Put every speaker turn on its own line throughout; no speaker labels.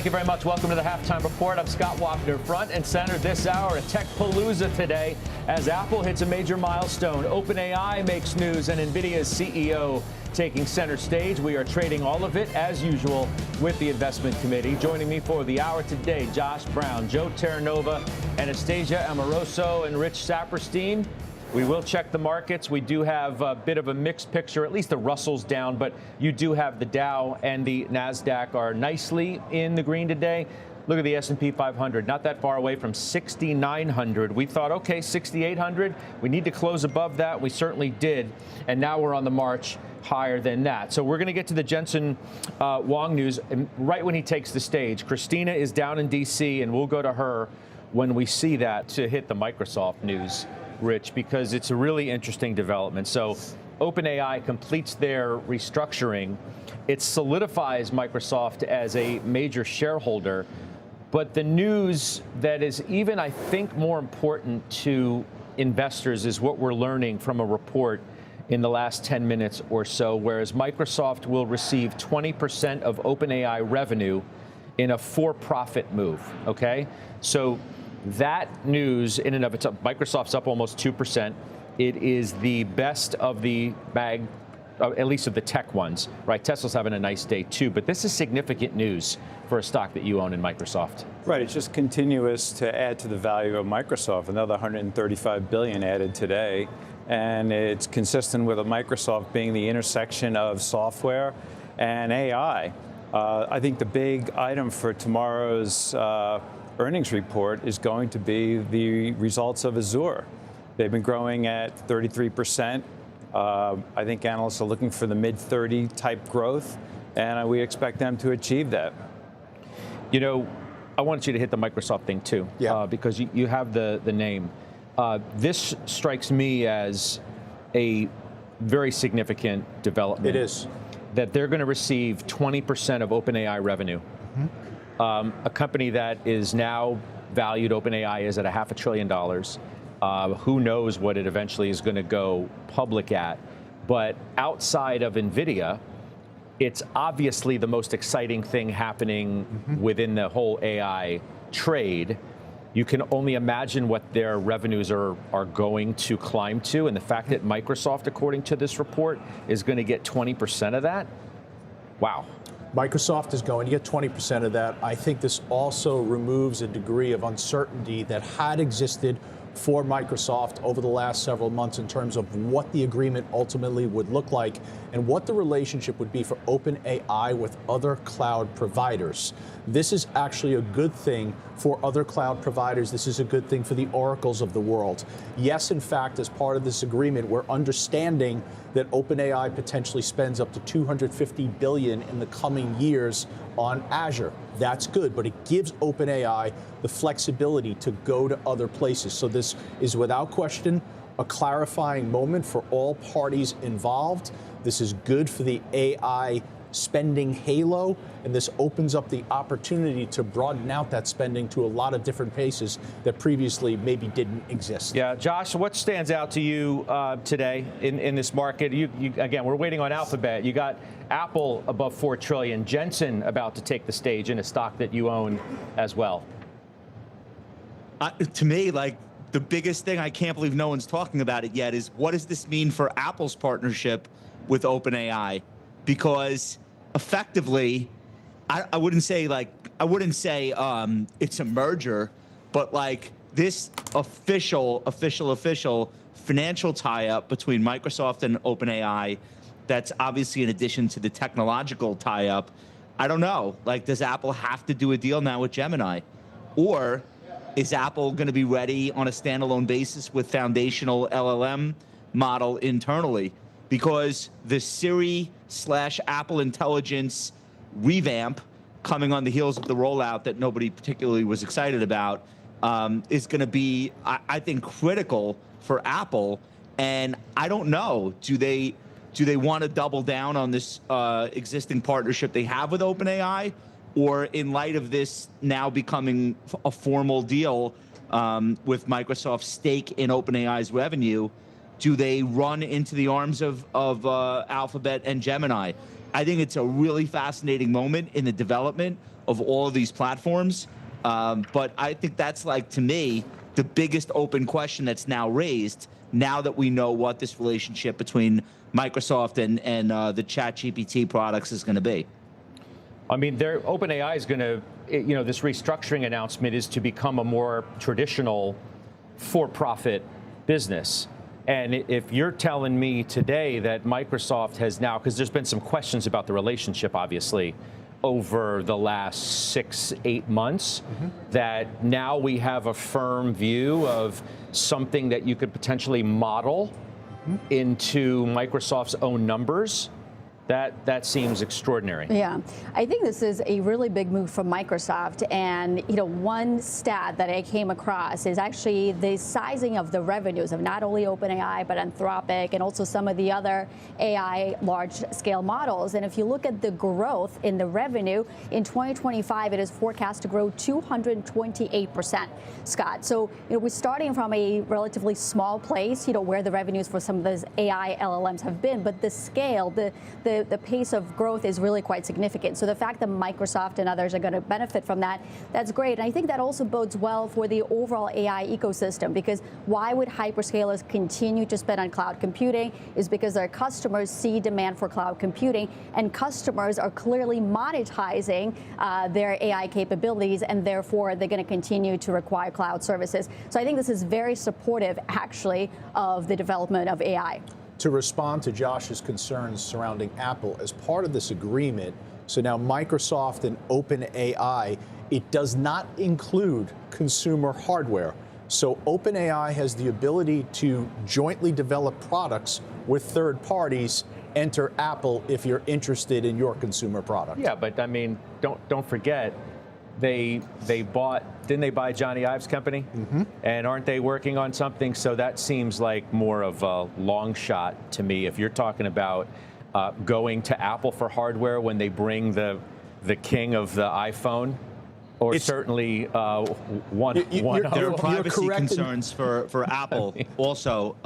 Thank you very much. Welcome to the Halftime Report. I'm Scott Wapner, front and center this hour. A tech palooza today as Apple hits a major milestone. OpenAI makes news, and NVIDIA's CEO taking center stage. We are trading all of it, as usual, with the investment committee. Joining me for the hour today, Josh Brown, Joe Terranova, Anastasia Amoroso, and Rich Saperstein. We will check the markets. We do have a bit of a mixed picture, at least the Russell's down, but you do have the Dow and the NASDAQ are nicely in the green today. Look at the S&P 500, not that far away from 6,900. We thought, okay, 6,800. We need to close above that. We certainly did. And now we're on the march higher than that. So we're going to get to the Jensen Huang news right when he takes the stage. Christina is down in D.C., and we'll go to her when we see that to hit the Microsoft news, Rich, because it's a really interesting development. So OpenAI completes their restructuring. It solidifies Microsoft as a major shareholder. But the news that is even, I think, more important to investors is what we're learning from a report in the last 10 minutes or so, whereas Microsoft will receive 20% of OpenAI revenue in a for-profit move, okay? So that news in and of itself, Microsoft's up almost 2%. It is the best of the bag, at least of the tech ones, right? Tesla's having a nice day too, but this is significant news for a stock that you own in Microsoft.
Right, it's just continuous to add to the value of Microsoft. Another $135 billion added today, and it's consistent with Microsoft being the intersection of software and AI. I think the big item for tomorrow's earnings report is going to be the results of Azure. They've been growing at 33%. I think analysts are looking for the mid-30 type growth, and we expect them to achieve that.
You know, I wanted you to hit the Microsoft thing too, because you have the name. This strikes me as a very significant development.
It is.
That they're going to receive 20% of OpenAI revenue. Mm-hmm. A company that is now valued, OpenAI is at $500 billion. Who knows what it eventually is going to go public at. But outside of NVIDIA, it's obviously the most exciting thing happening within the whole AI trade. You can only imagine what their revenues are going to climb to. And the fact that Microsoft, according to this report, is going to get 20% of that, wow.
Microsoft is going to get 20% of that. I think this also removes a degree of uncertainty that had existed for Microsoft over the last several months in terms of what the agreement ultimately would look like and what the relationship would be for OpenAI with other cloud providers. This is actually a good thing for other cloud providers. This is a good thing for the Oracles of the world. Yes, in fact, as part of this agreement, we're understanding that OpenAI potentially spends up to $250 billion in the coming years on Azure. That's good, but it gives OpenAI the flexibility to go to other places. So this is without question a clarifying moment for all parties involved. This is good for the AI spending halo, and this opens up the opportunity to broaden out that spending to a lot of different places that previously maybe didn't exist.
Yeah, Josh, what stands out to you today in this market? You again, we're waiting on Alphabet. You got Apple above $4 trillion, Jensen about to take the stage in a stock that you own as well.
To me, like, the biggest thing, I can't believe no one's talking about it yet, is what does this mean for Apple's partnership with OpenAI? Because effectively, I wouldn't say it's a merger, but like this official financial tie-up between Microsoft and OpenAI, that's obviously in addition to the technological tie-up. I don't know, like, does Apple have to do a deal now with Gemini? Or is Apple going to be ready on a standalone basis with foundational LLM model internally? Because the Siri/Apple Intelligence revamp coming on the heels of the rollout that nobody particularly was excited about is going to be, I think, critical for Apple. And I don't know, do they want to double down on this existing partnership they have with OpenAI? Or in light of this now becoming a formal deal with Microsoft's stake in OpenAI's revenue, do they run into the arms of Alphabet and Gemini? I think it's a really fascinating moment in the development of all of these platforms. But I think that's, like, to me, the biggest open question that's now raised, now that we know what this relationship between Microsoft and the ChatGPT products is going to be.
I mean, OpenAI is going to, this restructuring announcement is to become a more traditional for-profit business. And if you're telling me today that Microsoft has now, because there's been some questions about the relationship, obviously, over the last 6-8 months, that now we have a firm view of something that you could potentially model into Microsoft's own numbers. That seems extraordinary.
Yeah, I think this is a really big move from Microsoft. And one stat that I came across is actually the sizing of the revenues of not only OpenAI but Anthropic and also some of the other AI large-scale models. And if you look at the growth in the revenue in 2025, it is forecast to grow 228%. Scott, so we're starting from a relatively small place, where the revenues for some of those AI LLMs have been, but the scale, the pace of growth is really quite significant. So the fact that Microsoft and others are going to benefit from that, that's great. And I think that also bodes well for the overall AI ecosystem, because why would hyperscalers continue to spend on cloud computing is because their customers see demand for cloud computing, and customers are clearly monetizing their AI capabilities, and therefore they're going to continue to require cloud services. So I think this is very supportive, actually, of the development of AI.
To respond to Josh's concerns surrounding Apple, as part of this agreement, so now Microsoft and OpenAI, it does not include consumer hardware. So OpenAI has the ability to jointly develop products with third parties. Enter Apple if you're interested in your consumer product.
Yeah, but I mean, don't forget, didn't they buy Johnny Ive's company? And aren't they working on something? So that seems like more of a long shot to me. If you're talking about going to Apple for hardware when they bring the king of the iPhone, or certainly one of
there are privacy concerns for Apple also.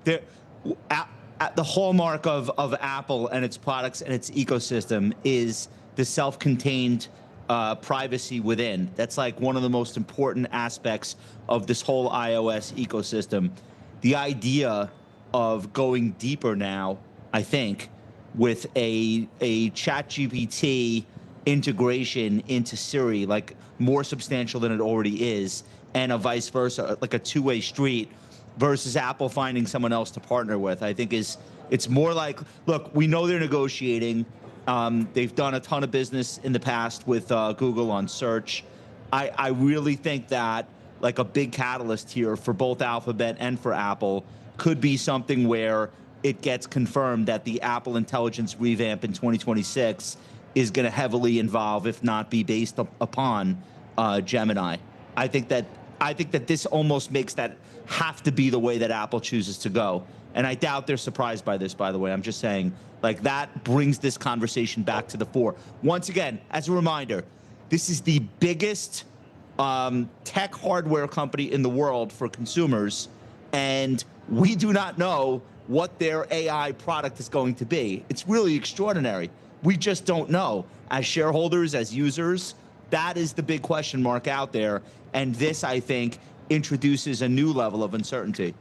The hallmark of Apple and its products and its ecosystem is the self-contained privacy within. That's like one of the most important aspects of this whole iOS ecosystem. The idea of going deeper now, I think, with a ChatGPT integration into Siri, like more substantial than it already is, and a vice versa, like a two-way street, versus Apple finding someone else to partner with, I think it's more like, look, we know they're negotiating. They've done a ton of business in the past with Google on search. I really think that, like, a big catalyst here for both Alphabet and for Apple could be something where it gets confirmed that the Apple Intelligence revamp in 2026 is going to heavily involve, if not be based upon, Gemini. I think that this almost makes that have to be the way that Apple chooses to go. And I doubt they're surprised by this, by the way. I'm just saying, like, that brings this conversation back to the fore. Once again, as a reminder, this is the biggest tech hardware company in the world for consumers, and we do not know what their AI product is going to be. It's really extraordinary. We just don't know. As shareholders, as users, that is the big question mark out there. And this, I think, introduces a new level of uncertainty.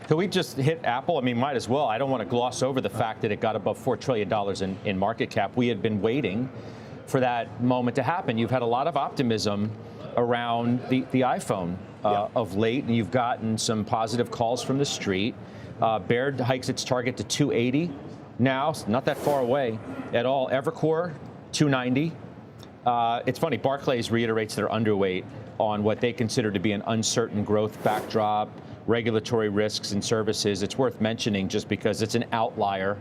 Can we just hit Apple? I mean, might as well. I don't want to gloss over the fact that it got above $4 trillion in market cap. We had been waiting for that moment to happen. You've had a lot of optimism around the iPhone of late, and you've gotten some positive calls from the street. Baird hikes its target to 280 now, not that far away at all. Evercore, 290. It's funny, Barclays reiterates their underweight on what they consider to be an uncertain growth backdrop, regulatory risks and services. It's worth mentioning just because it's an outlier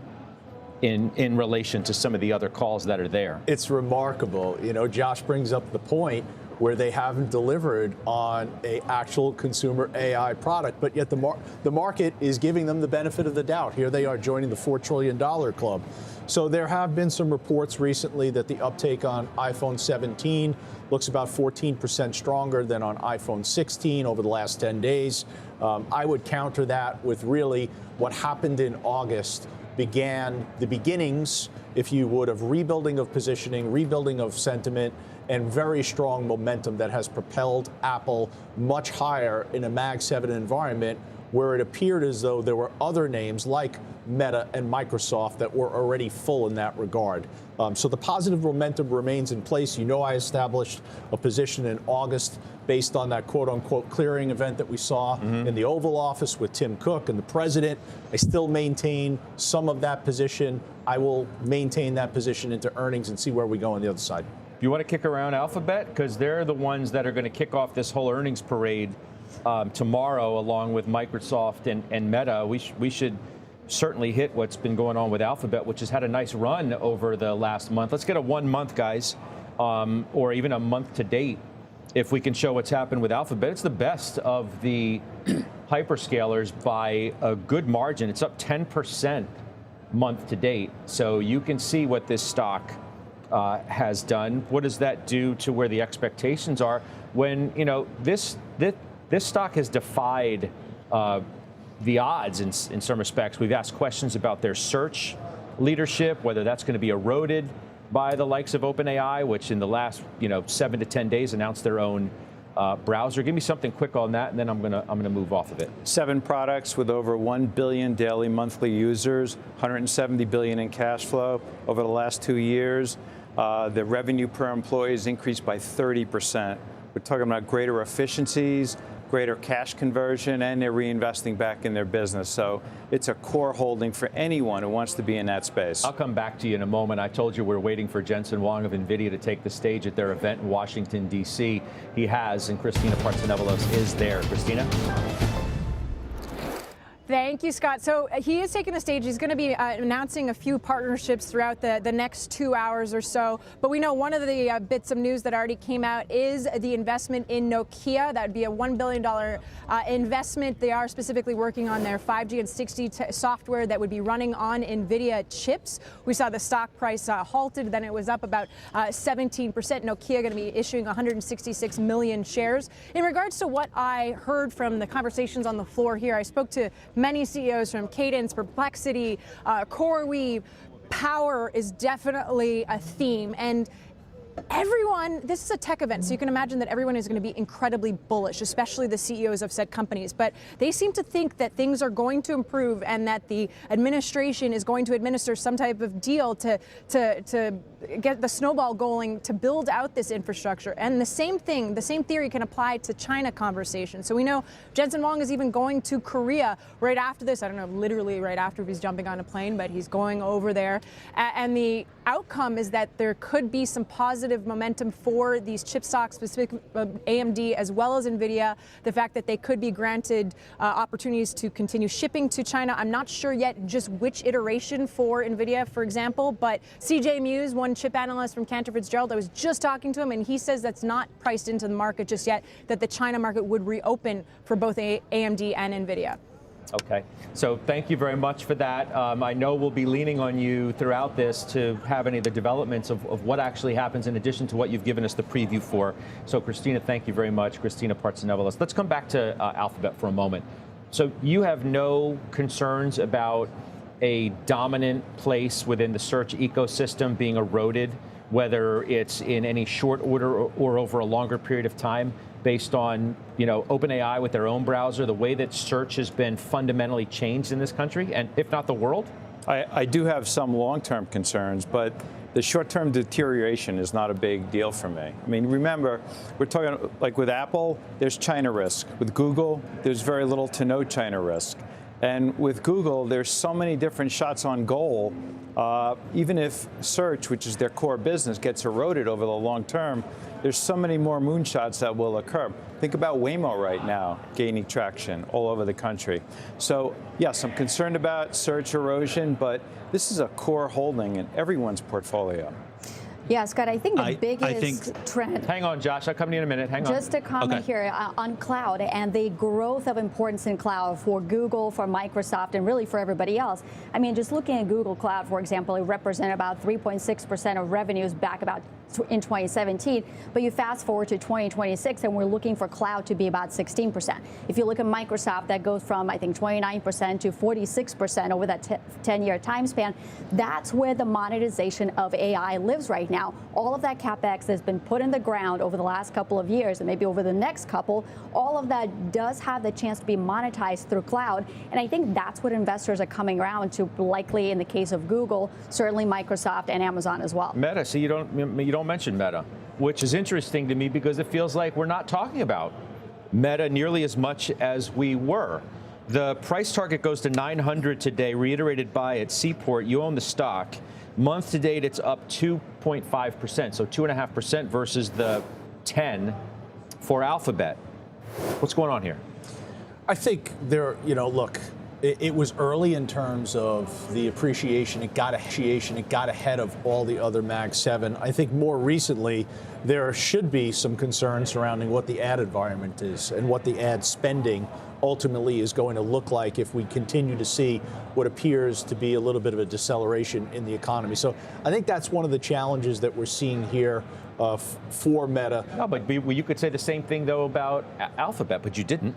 in relation to some of the other calls that are there.
It's remarkable. You know, Josh brings up the point where they haven't delivered on an actual consumer AI product, but yet the market is giving them the benefit of the doubt. Here they are joining the $4 trillion club. So there have been some reports recently that the uptake on iPhone 17 looks about 14% stronger than on iPhone 16 over the last 10 days. I would counter that with really what happened in August began the beginnings, if you would, of rebuilding of positioning, rebuilding of sentiment, and very strong momentum that has propelled Apple much higher in a Mag 7 environment, where it appeared as though there were other names like Meta and Microsoft that were already full in that regard. So the positive momentum remains in place. You know, I established a position in August based on that quote-unquote clearing event that we saw in the Oval Office with Tim Cook and the president. I still maintain some of that position. I will maintain that position into earnings and see where we go on the other side.
You want to kick around Alphabet? Because they're the ones that are going to kick off this whole earnings parade tomorrow, along with Microsoft and Meta. We should certainly hit what's been going on with Alphabet, which has had a nice run over the last month. Let's get a 1 month, guys, or even a month to date, if we can show what's happened with Alphabet. It's the best of the hyperscalers by a good margin. It's up 10% month to date. So you can see what this stock has done. What does that do to where the expectations are when, you know, this stock has defied the odds in some respects? We've asked questions about their search leadership, whether that's going to be eroded by the likes of OpenAI, which in the last 7 to 10 days announced their own browser. Give me something quick on that, and then I'm gonna move off of it.
7 products with over 1 billion daily monthly users, 170 billion in cash flow over the last 2 years. The revenue per employee has increased by 30%. We're talking about greater efficiencies, greater cash conversion, and they're reinvesting back in their business. So it's a core holding for anyone who wants to be in that space.
I'll come back to you in a moment. I told you we're waiting for Jensen Huang of NVIDIA to take the stage at their event in Washington, D.C. He has, and Christina Partsinevelos is there. Christina?
Thank you, Scott. So he is taking the stage. He's going to be announcing a few partnerships throughout the next 2 hours or so. But we know one of the bits of news that already came out is the investment in Nokia. That would be a $1 billion investment. They are specifically working on their 5G and 6G software that would be running on NVIDIA chips. We saw the stock price halted. Then it was up about 17%. Nokia going to be issuing 166 million shares. In regards to what I heard from the conversations on the floor here, I spoke to many CEOs from Cadence, Perplexity, CoreWeave. Power is definitely a theme, and everyone, this is a tech event, so you can imagine that everyone is going to be incredibly bullish, especially the CEOs of said companies. But they seem to think that things are going to improve and that the administration is going to administer some type of deal to get the snowball going to build out this infrastructure. And the same thing, the same theory can apply to China conversation. So we know Jensen Huang is even going to Korea right after this. I don't know, literally right after he's jumping on a plane, but he's going over there. And the outcome is that there could be some positive momentum for these chip stocks, specific AMD as well as NVIDIA. The fact that they could be granted opportunities to continue shipping to China. I'm not sure yet just which iteration for NVIDIA, for example, but CJ Muse, one chip analyst from Cantor Fitzgerald, I was just talking to him, and he says that's not priced into the market just yet, that the China market would reopen for both AMD and NVIDIA.
Okay, so thank you very much for that. I know we'll be leaning on you throughout this to have any of the developments of what actually happens in addition to what you've given us the preview for. So Christina, thank you very much. Christina Partsinevelos. Let's come back to Alphabet for a moment. So you have no concerns about a dominant place within the search ecosystem being eroded, whether it's in any short order or over a longer period of time, based on, OpenAI with their own browser, the way that search has been fundamentally changed in this country, and if not the world?
I do have some long-term concerns, but the short-term deterioration is not a big deal for me. I mean, remember, we're talking, like with Apple, there's China risk. With Google, there's very little to no China risk. And with Google, there's so many different shots on goal. Even if search, which is their core business, gets eroded over the long term, there's so many more moonshots that will occur. Think about Waymo right now gaining traction all over the country. So yes, I'm concerned about search erosion, but this is a core holding in everyone's portfolio.
Yeah, Scott, I think the biggest trend.
Hang on, Josh. I'll come to you in a minute. Hang on.
Just a comment here on cloud and the growth of importance in cloud for Google, for Microsoft, and really for everybody else. I mean, just looking at Google Cloud, for example, it represented about 3.6% of revenues back about in 2017, but you fast forward to 2026 and we're looking for cloud to be about 16%. If you look at Microsoft, that goes from, I think, 29% to 46% over that 10-year time span. That's where the monetization of AI lives right now. All of that CapEx that's been put in the ground over the last couple of years and maybe over the next couple, all of that does have the chance to be monetized through cloud. And I think that's what investors are coming around to, likely in the case of Google, certainly Microsoft and Amazon as well.
Meta, so you don't mention Meta, which is interesting to me because it feels like we're not talking about Meta nearly as much as we were. The price target goes to 900 today, reiterated by at Seaport. You own the stock. Month to date, it's up 2.5%, so 2.5% versus the 10 for Alphabet. What's going on here?
I think look, it was early in terms of the appreciation. It got ahead of all the other Mag 7. I think more recently, there should be some concern surrounding what the ad environment is and what the ad spending ultimately is going to look like if we continue to see what appears to be a little bit of a deceleration in the economy. So I think that's one of the challenges that we're seeing here for Meta.
No, but you could say the same thing, though, about Alphabet, but you didn't.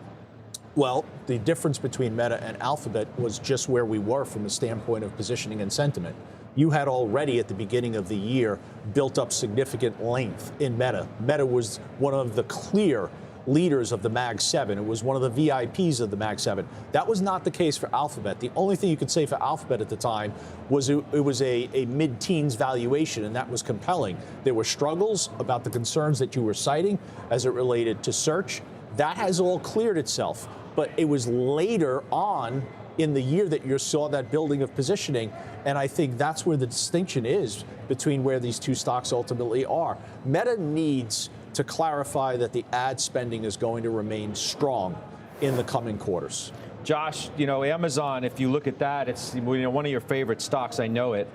Well, the difference between Meta and Alphabet was just where we were from a standpoint of positioning and sentiment. You had already at the beginning of the year built up significant length in Meta. Meta was one of the clear leaders of the Mag 7. It was one of the VIPs of the Mag 7. That was not the case for Alphabet. The only thing you could say for Alphabet at the time was it was a mid-teens valuation, and that was compelling. There were struggles about the concerns that you were citing as it related to search. That has all cleared itself. But it was later on in the year that you saw that building of positioning, and I think that's where the distinction is between where these two stocks ultimately are. Meta needs to clarify that the ad spending is going to remain strong in the coming quarters.
Josh, Amazon, if you look at that, it's one of your favorite stocks, I know it.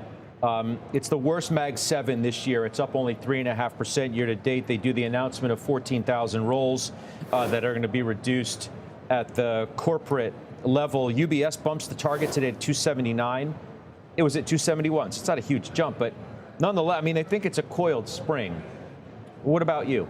It's the worst Mag 7 this year. It's up only 3.5% year to date. They do the announcement of 14,000 roles that are going to be reduced at the corporate level. UBS bumps the target today at 279. It was at 271, so it's not a huge jump, but nonetheless, I think it's a coiled spring. What about you?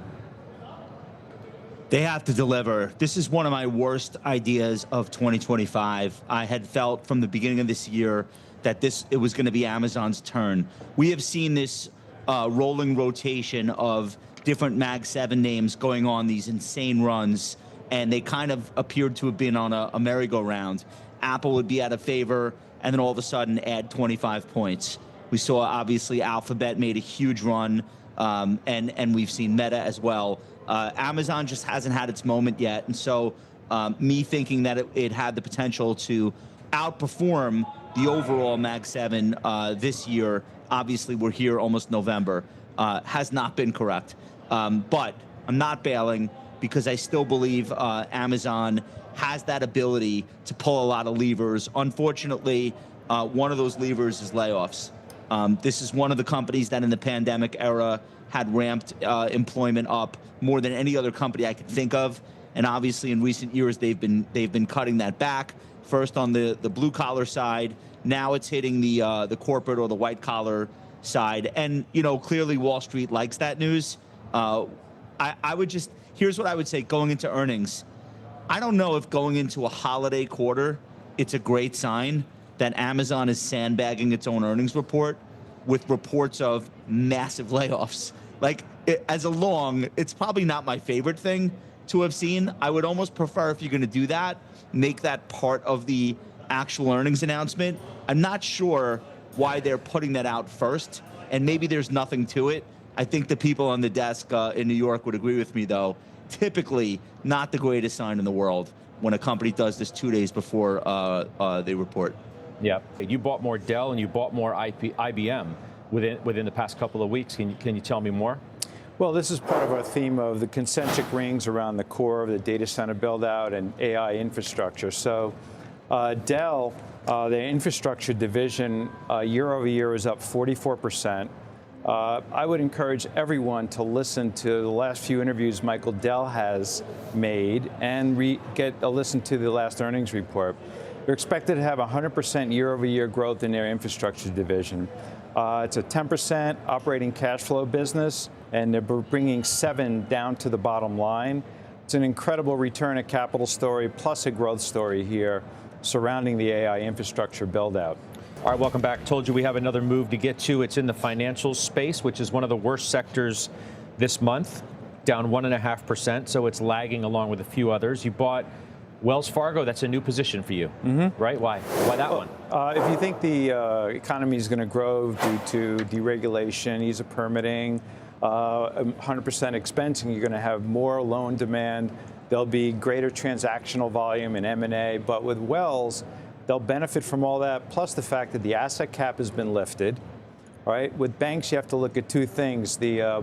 They have to deliver. This is one of my worst ideas of 2025. I had felt from the beginning of this year that it was going to be Amazon's turn. We have seen this rolling rotation of different Mag 7 names going on these insane runs, and they kind of appeared to have been on a merry-go-round. Apple would be out of favor, and then all of a sudden add 25 points. We saw, obviously, Alphabet made a huge run, and we've seen Meta as well. Amazon just hasn't had its moment yet, and so me thinking that it had the potential to outperform the overall Mag 7 this year, obviously we're here almost November, has not been correct. But I'm not bailing, because I still believe Amazon has that ability to pull a lot of levers. Unfortunately, one of those levers is layoffs. This is one of the companies that in the pandemic era had ramped employment up more than any other company I could think of. And obviously in recent years, they've been cutting that back. First on the blue collar side, now it's hitting the corporate or the white collar side. And clearly Wall Street likes that news. Here's what I would say going into earnings. I don't know if going into a holiday quarter, it's a great sign that Amazon is sandbagging its own earnings report with reports of massive layoffs. It's probably not my favorite thing to have seen. I would almost prefer, if you're going to do that, make that part of the actual earnings announcement. I'm not sure why they're putting that out first, and maybe there's nothing to it. I think the people on the desk in New York would agree with me, though. Typically, not the greatest sign in the world when a company does this 2 days before they report.
Yeah, you bought more Dell and you bought more IBM within the past couple of weeks. Can you tell me more?
Well, this is part of our theme of the concentric rings around the core of the data center build-out and AI infrastructure. So Dell, the infrastructure division, year over year is up 44%. I would encourage everyone to listen to the last few interviews Michael Dell has made and get a listen to the last earnings report. They're expected to have 100% year-over-year growth in their infrastructure division. It's a 10% operating cash flow business, and they're bringing 7 down to the bottom line. It's an incredible return of capital story, plus a growth story here surrounding the AI infrastructure build-out.
All right, welcome back. Told you we have another move to get to. It's in the financial space, which is one of the worst sectors this month, down 1.5%, so it's lagging along with a few others. You bought Wells Fargo. That's a new position for you, right? Why? Why that one?
If you think the economy is going to grow due to deregulation, ease of permitting, 100% expensing, you're going to have more loan demand. There'll be greater transactional volume in M&A. But with Wells, they'll benefit from all that, plus the fact that the asset cap has been lifted. All right? With banks, you have to look at 2 things, the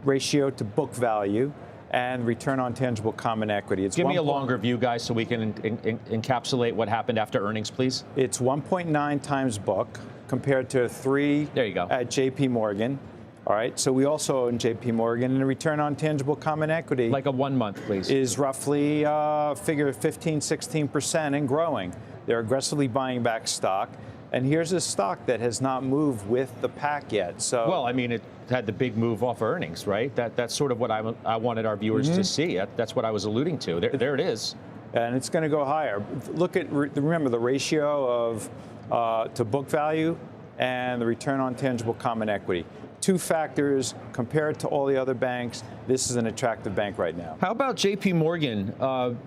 ratio to book value and return on tangible common equity. Give
me a longer view, guys, so we can encapsulate what happened after earnings, please.
It's 1.9 times book compared to 3
there you go.
At JP Morgan. All right, so we also own JP Morgan, and the return on tangible common equity,
like a 1 month, please,
is roughly figure 15-16% and growing. They're aggressively buying back stock. And here's a stock that has not moved with the pack yet. So,
well, I mean, it had the big move off earnings, right? That's sort of what I wanted our viewers to see. That's what I was alluding to. There it is.
And it's going to go higher. Look at, remember, the ratio of to book value and the return on tangible common equity. 2 factors. Compared to all the other banks, this is an attractive bank right now.
How about JP Morgan?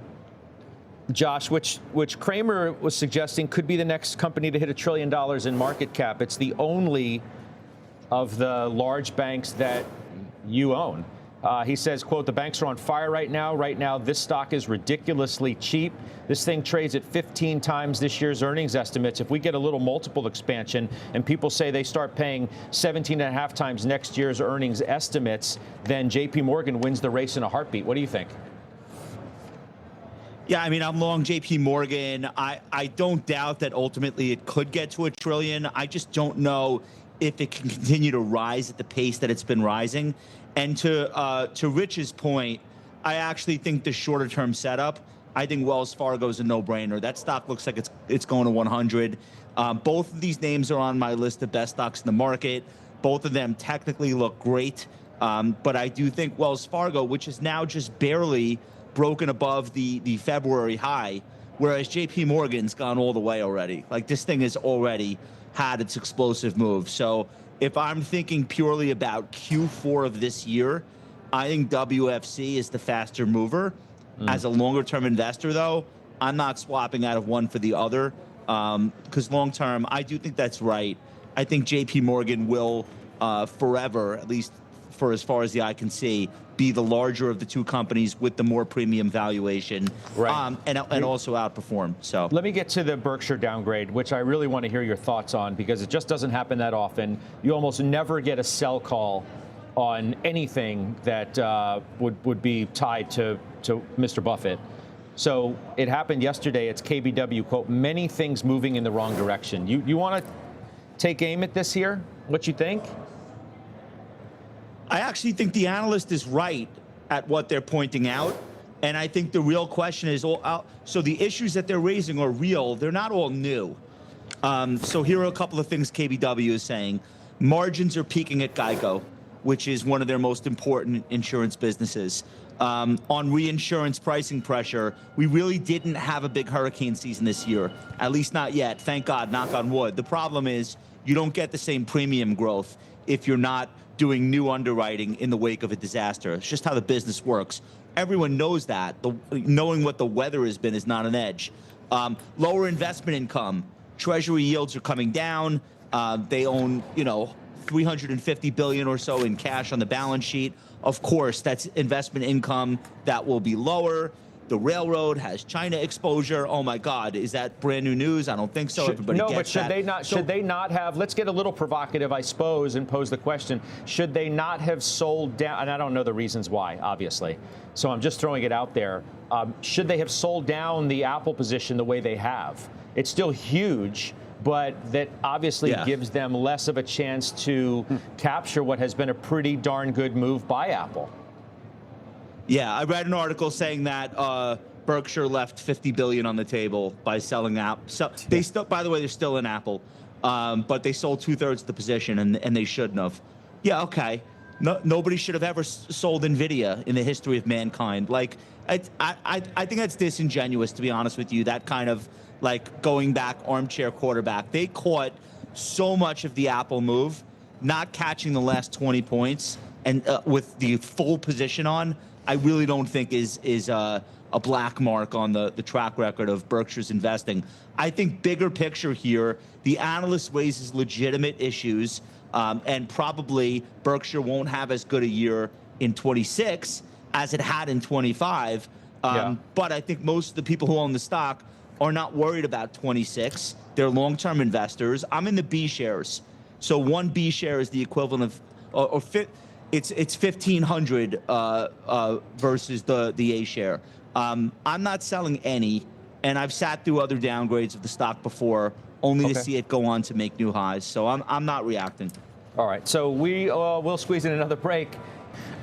Josh, which Cramer was suggesting could be the next company to hit $1 trillion in market cap. It's the only of the large banks that you own. He says, quote, the banks are on fire right now. Right now, this stock is ridiculously cheap. This thing trades at 15 times this year's earnings estimates. If we get a little multiple expansion and people say they start paying 17.5 times next year's earnings estimates, then JP Morgan wins the race in a heartbeat. What do you think?
Yeah, I mean, I'm long JP Morgan. I don't doubt that ultimately it could get to $1 trillion. I just don't know if it can continue to rise at the pace that it's been rising. And to Rich's point, I actually think the shorter term setup, I think Wells Fargo is a no-brainer. That stock looks like it's going to 100. Both of these names are on my list of best stocks in the market. Both of them technically look great. But I do think Wells Fargo, which is now just barely broken above the February high, whereas JP Morgan's gone all the way already. Like, this thing has already had its explosive move. So if I'm thinking purely about Q4 of this year, I think WFC is the faster mover. As a longer term investor, though, I'm not swapping out of one for the other, because long term, I do think that's right. I think JP Morgan will forever, at least for as far as the eye can see, be the larger of the 2 companies with the more premium valuation,
right.
and also outperform. So
let me get to the Berkshire downgrade, which I really want to hear your thoughts on, because it just doesn't happen that often. You almost never get a sell call on anything that would be tied to Mr. Buffett. So it happened yesterday. It's KBW, quote, many things moving in the wrong direction. You want to take aim at this here? What you think?
I actually think the analyst is right at what they're pointing out. And I think the real question is, so the issues that they're raising are real. They're not all new. So here are a couple of things KBW is saying. Margins are peaking at GEICO, which is one of their most important insurance businesses. On reinsurance pricing pressure, we really didn't have a big hurricane season this year, at least not yet. Thank God, knock on wood. The problem is you don't get the same premium growth if you're not doing new underwriting in the wake of a disaster. It's just how the business works. Everyone knows that. Knowing what the weather has been is not an edge. Lower investment income. Treasury yields are coming down. They own, $350 billion or so in cash on the balance sheet. Of course, that's investment income that will be lower. The railroad has China exposure. Oh my God, is that brand new news? I don't think so. Everybody gets
but should
that.
they not? Should they not have? Let's get a little provocative, I suppose, and pose the question: should they not have sold down? And I don't know the reasons why, obviously. So I'm just throwing it out there. Should they have sold down the Apple position the way they have? It's still huge, but that obviously gives them less of a chance to capture what has been a pretty darn good move by Apple.
Yeah, I read an article saying that Berkshire left $50 billion on the table by selling Apple. So they still, by the way, they're still in Apple, but they sold 2/3 of the position, and they shouldn't have. Yeah, okay. No, nobody should have ever sold Nvidia in the history of mankind. Like, I think that's disingenuous, to be honest with you. That kind of like going back armchair quarterback. They caught so much of the Apple move, not catching the last 20 points, and with the full position on, I really don't think is a black mark on the track record of Berkshire's investing. I think bigger picture here, the analyst raises legitimate issues, and probably Berkshire won't have as good a year in 26 as it had in 25. But I think most of the people who own the stock are not worried about 26. They're long-term investors. I'm in the B shares. So one B share is the equivalent of, it's 1,500 versus the A share. I'm not selling any, and I've sat through other downgrades of the stock before, only to see it go on to make new highs. So I'm not reacting.
All right, so we'll squeeze in another break.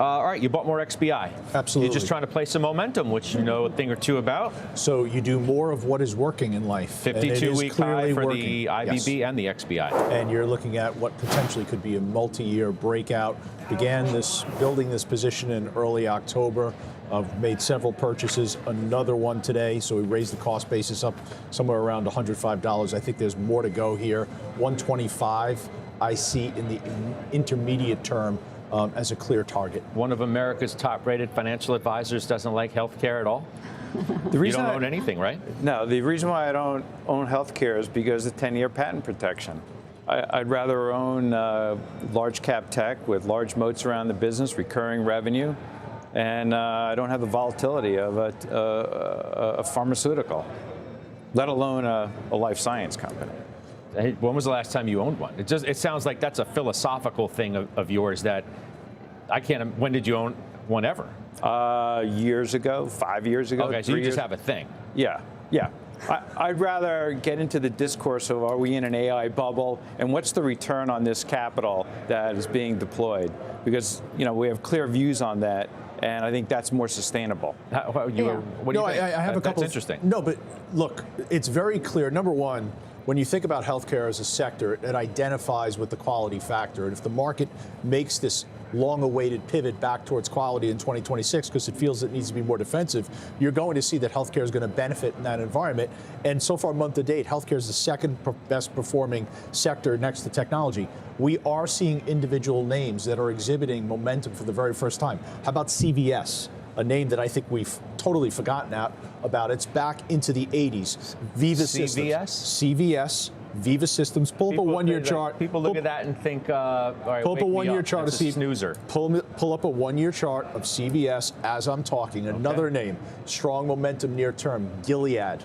All right, you bought more XBI.
Absolutely.
You're just trying to play some momentum, which you know a thing or two about.
So you do more of what is working in life.
52-week high for
working.
the IBB and the XBI.
And you're looking at what potentially could be a multi-year breakout. Began building this position in early October. Made several purchases, another one today, so we raised the cost basis up somewhere around $105. I think there's more to go here. 125 I see in the intermediate term as a clear target.
One of America's top-rated financial advisors doesn't like healthcare at all?
The reason
you don't own anything, right?
No, the reason why I don't own healthcare is because of 10-year patent protection. I'd rather own large cap tech with large moats around the business, recurring revenue, and I don't have the volatility of a pharmaceutical, let alone a life science company.
When was the last time you owned one? It sounds like that's a philosophical thing of yours that I can't. When did you own one ever?
Years ago, 5 years ago.
Okay, so you just have a thing.
Yeah. I'd rather get into the discourse of, are we in an AI bubble, and what's the return on this capital that is being deployed? Because we have clear views on that, and I think that's more sustainable.
What do you think?
I have a couple.
That's interesting.
No, but look, it's very clear. Number one, when you think about healthcare as a sector, it identifies with the quality factor. And if the market makes this long-awaited pivot back towards quality in 2026 because it feels it needs to be more defensive, you're going to see that healthcare is going to benefit in that environment. And so far, month to date, healthcare is the second best performing sector next to technology. We are seeing individual names that are exhibiting momentum for the very first time. How about CVS? A name that I think we've totally forgotten about. It's back into the 80s. Viva Systems. CVS, Viva Systems. Pull up a one-year chart.
People look at that and think, all right,
pull up a one-year chart to see.
Snoozer.
Pull up a one-year chart of CVS as I'm talking. Another name, strong momentum near term, Gilead.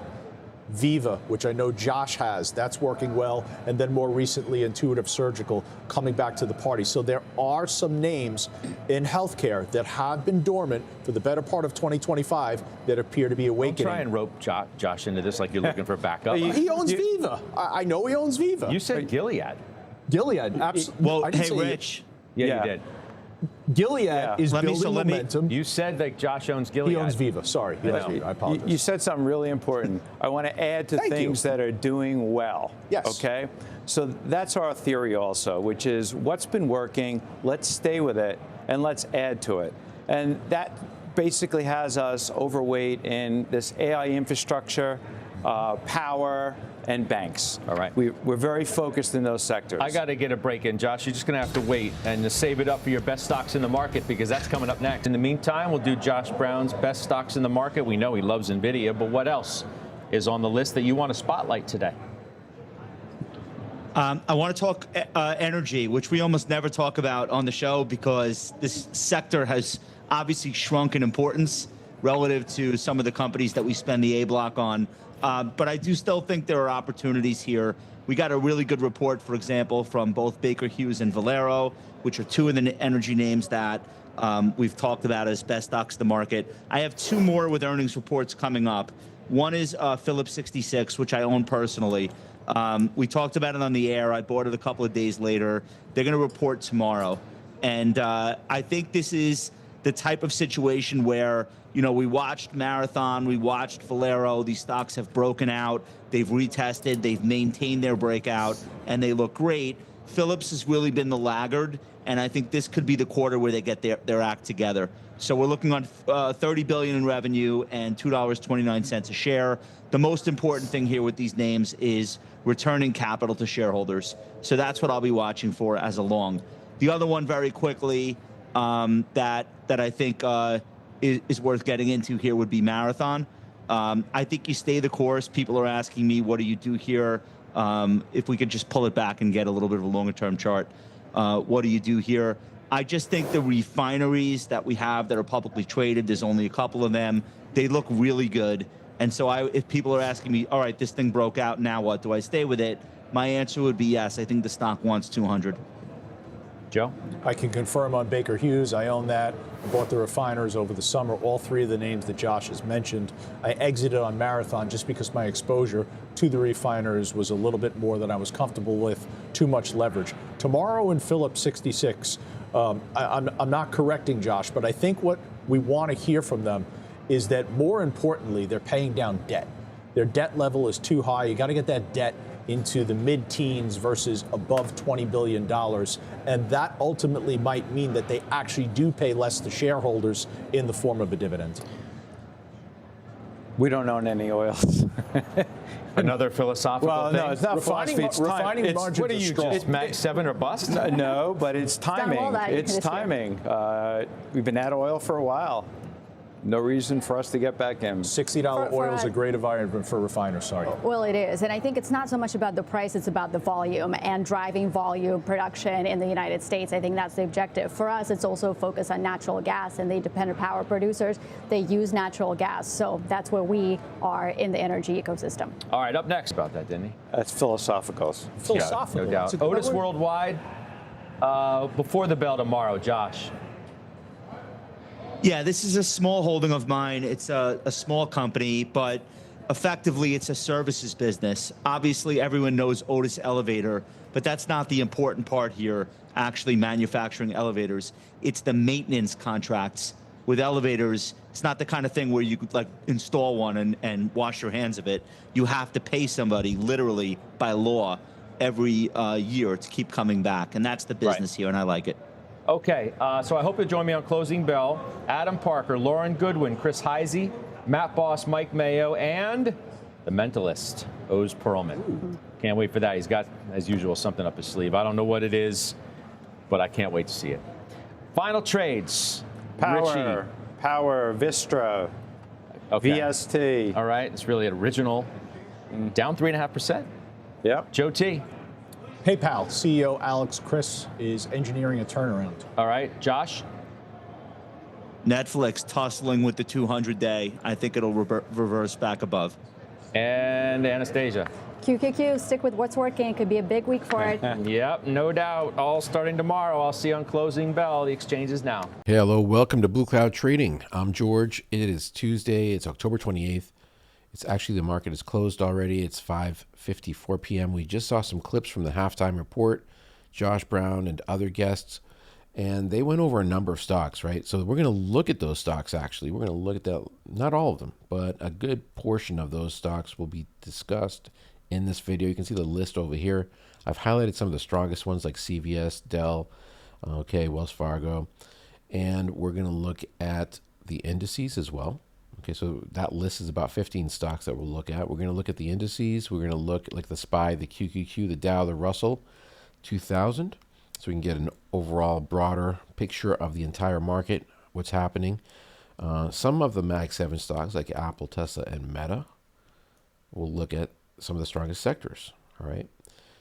Viva, which I know Josh has, that's working well, and then more recently Intuitive Surgical coming back to the party. So there are some names in healthcare that have been dormant for the better part of 2025 that appear to be awakening.
Don't try and rope Josh into this like you're looking for backup.
He owns Viva. I know he owns Viva.
You said Gilead.
Gilead, absolutely.
Well, hey, Rich.
Yeah, you did.
Gilead is building momentum.
You said that Josh owns Gilead.
He owns Viva. Sorry, I apologize.
You said something really important. I want to add to things that are doing well.
Yes.
Okay. So that's our theory also, which is what's been working. Let's stay with it and let's add to it. And that basically has us overweight in this AI infrastructure, power, and banks.
All right.
We're very focused in those sectors.
I got to get a break in, Josh. You're just going to have to wait and save it up for your best stocks in the market because that's coming up next. In the meantime, we'll do Josh Brown's best stocks in the market. We know he loves NVIDIA, but what else is on the list that you want to spotlight today?
I want to talk energy, which we almost never talk about on the show because this sector has obviously shrunk in importance relative to some of the companies that we spend the A block on. But I do still think there are opportunities here. We got a really good report, for example, from both Baker Hughes and Valero, which are two of the energy names that we've talked about as best stocks to the market. I have two more with earnings reports coming up. One is Phillips 66, which I own personally. We talked about it on the air. I bought it a couple of days later. They're going to report tomorrow. And I think this is the type of situation where, we watched Marathon, we watched Valero, these stocks have broken out, they've retested, they've maintained their breakout, and they look great. Phillips has really been the laggard, and I think this could be the quarter where they get their act together. So we're looking on $30 billion in revenue and $2.29 a share. The most important thing here with these names is returning capital to shareholders. So that's what I'll be watching for as a long. The other one, very quickly, that I think is worth getting into here would be Marathon. I think you stay the course. People are asking me, what do you do here? If we could just pull it back and get a little bit of a longer-term chart. What do you do here? I just think the refineries that we have that are publicly traded, there's only a couple of them, they look really good. And so if people are asking me, all right, this thing broke out, now what? Do I stay with it? My answer would be yes. I think the stock wants 200.
Joe?
I can confirm on Baker Hughes. I own that. I bought the refiners over the summer, all three of the names that Josh has mentioned. I exited on Marathon just because my exposure to the refiners was a little bit more than I was comfortable with, too much leverage. Tomorrow in Phillips 66, I'm not correcting Josh, but I think what we want to hear from them is that more importantly, they're paying down debt. Their debt level is too high. You got to get that debt into the mid-teens versus above $20 billion. And that ultimately might mean that they actually do pay less to shareholders in the form of a dividend.
We don't own any oils.
Another philosophical thing?
No, it's not philosophy. It's time.
Refining margins
What are
are
you,
strong.
just Mag 7 or bust?
No, but it's timing.
all that
It's
this year.
timing. We've been out of oil for a while. No reason for us to get back in.
$60
For
oil is a great environment for refiners, sorry.
Well, it is. And I think it's not so much about the price, it's about the volume and driving volume production in the United States. I think that's the objective. For us, it's also focused on natural gas and the independent power producers. They use natural gas. So that's where we are in the energy ecosystem.
All right, up next about that, didn't he?
That's philosophical.
Philosophical.
No doubt.
That's a good
Otis
word.
Worldwide, before the bell tomorrow, Josh.
Yeah, this is a small holding of mine. It's a small company, but effectively it's a services business. Obviously, everyone knows Otis Elevator, but that's not the important part here, actually manufacturing elevators. It's the maintenance contracts with elevators. It's not the kind of thing where you could like install one and wash your hands of it. You have to pay somebody literally by law every year to keep coming back. And that's the business here, and I like it.
Okay, so I hope you'll join me on Closing Bell. Adam Parker, Lauren Goodwin, Chris Heisey, Matt Boss, Mike Mayo, and the mentalist, Oz Perlman. Can't wait for that. He's got, as usual, something up his sleeve. I don't know what it is, but I can't wait to see it. Final trades. Richie.
Power, Vistra,
Okay.
VST.
All right, it's really original. Down 3.5%.
Yep.
Joe T.
PayPal CEO Alex Chris is engineering a turnaround.
All right, Josh.
Netflix tussling with the 200-day. I think it'll reverse back above.
And Anastasia.
QQQ, stick with what's working. It could be a big week for it.
Yep, no doubt. All starting tomorrow. I'll see you on Closing Bell. The exchange is now.
Hello, welcome to Blue Cloud Trading. I'm George. It is Tuesday. It's October 28th. It's actually, the market is closed already. It's 5:54 p.m. We just saw some clips from the halftime report, Josh Brown and other guests, and they went over a number of stocks, right? So we're going to look at those stocks, actually. We're going to look at that, not all of them, but a good portion of those stocks will be discussed in this video. You can see the list over here. I've highlighted some of the strongest ones like CVS, Dell, Wells Fargo, and we're going to look at the indices as well. Okay, so that list is about 15 stocks that we'll look at. We're going to look at the indices. We're going to look like the SPY, the QQQ, the Dow, the Russell 2000, so we can get an overall broader picture of the entire market, what's happening. Some of the Mag 7 stocks like Apple, Tesla, and Meta. We'll look at some of the strongest sectors, all right?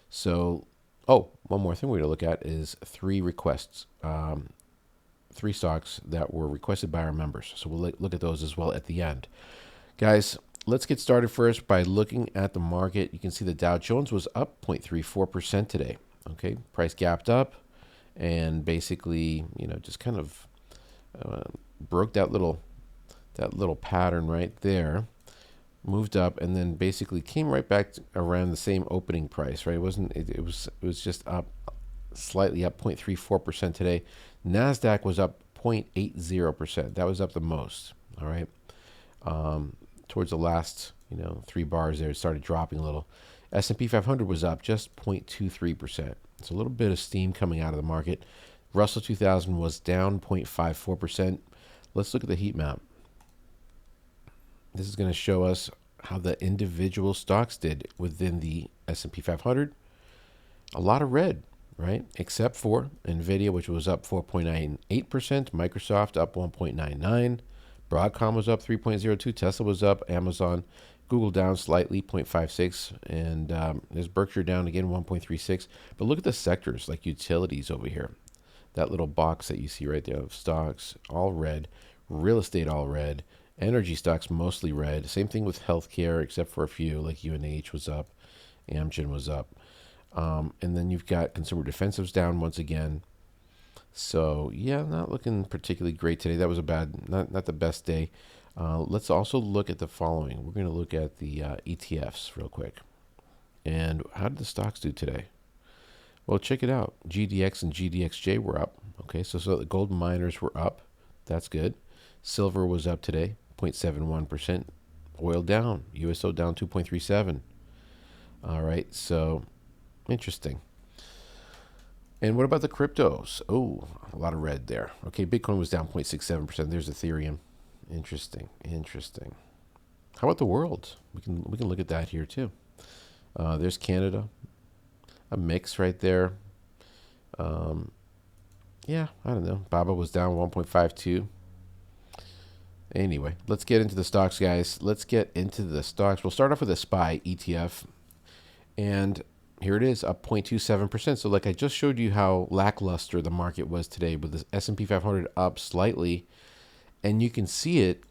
So, one more thing we're going to look at is 3 requests. 3 stocks that were requested by our members. So we'll look at those as well at the end. Guys, let's get started first by looking at the market. You can see the Dow Jones was up 0.34% today. Okay, price gapped up and basically, just kind of broke that little pattern right there, moved up, and then basically came right back around the same opening price, right? It was just up slightly, up 0.34% today. NASDAQ was up 0.80%. That was up the most. All right. Towards the last, 3 bars there, it started dropping a little. S&P 500 was up just 0.23%. It's a little bit of steam coming out of the market. Russell 2000 was down 0.54%. Let's look at the heat map. This is going to show us how the individual stocks did within the S&P 500. A lot of red, right? Except for NVIDIA, which was up 4.98%. Microsoft up 1.99%. Broadcom was up 3.02%. Tesla was up. Amazon, Google down slightly, 0.56%. And there's Berkshire down again, 1.36%. But look at the sectors like utilities over here. That little box that you see right there of stocks, all red. Real estate, all red. Energy stocks, mostly red. Same thing with healthcare, except for a few, like UNH was up. Amgen was up. And then you've got consumer defensives down once again. So, yeah, not looking particularly great today. That was not the best day. Let's also look at the following. We're going to look at the ETFs real quick. And how did the stocks do today? Well, check it out. GDX and GDXJ were up. Okay, so the gold miners were up. That's good. Silver was up today, 0.71%. Oil down. USO down 2.37%. All right, so interesting. And what about the cryptos? Oh, a lot of red there. Okay, Bitcoin was down 0.67%. There's Ethereum. Interesting. How about the world? We can look at that here too. There's Canada. A mix right there. Yeah, I don't know. BABA was down 1.52%. Anyway, let's get into the stocks, guys. Let's get into the stocks. We'll start off with a SPY ETF. And here it is, up 0.27%. So like I just showed you how lackluster the market was today with the S&P 500 up slightly. And you can see it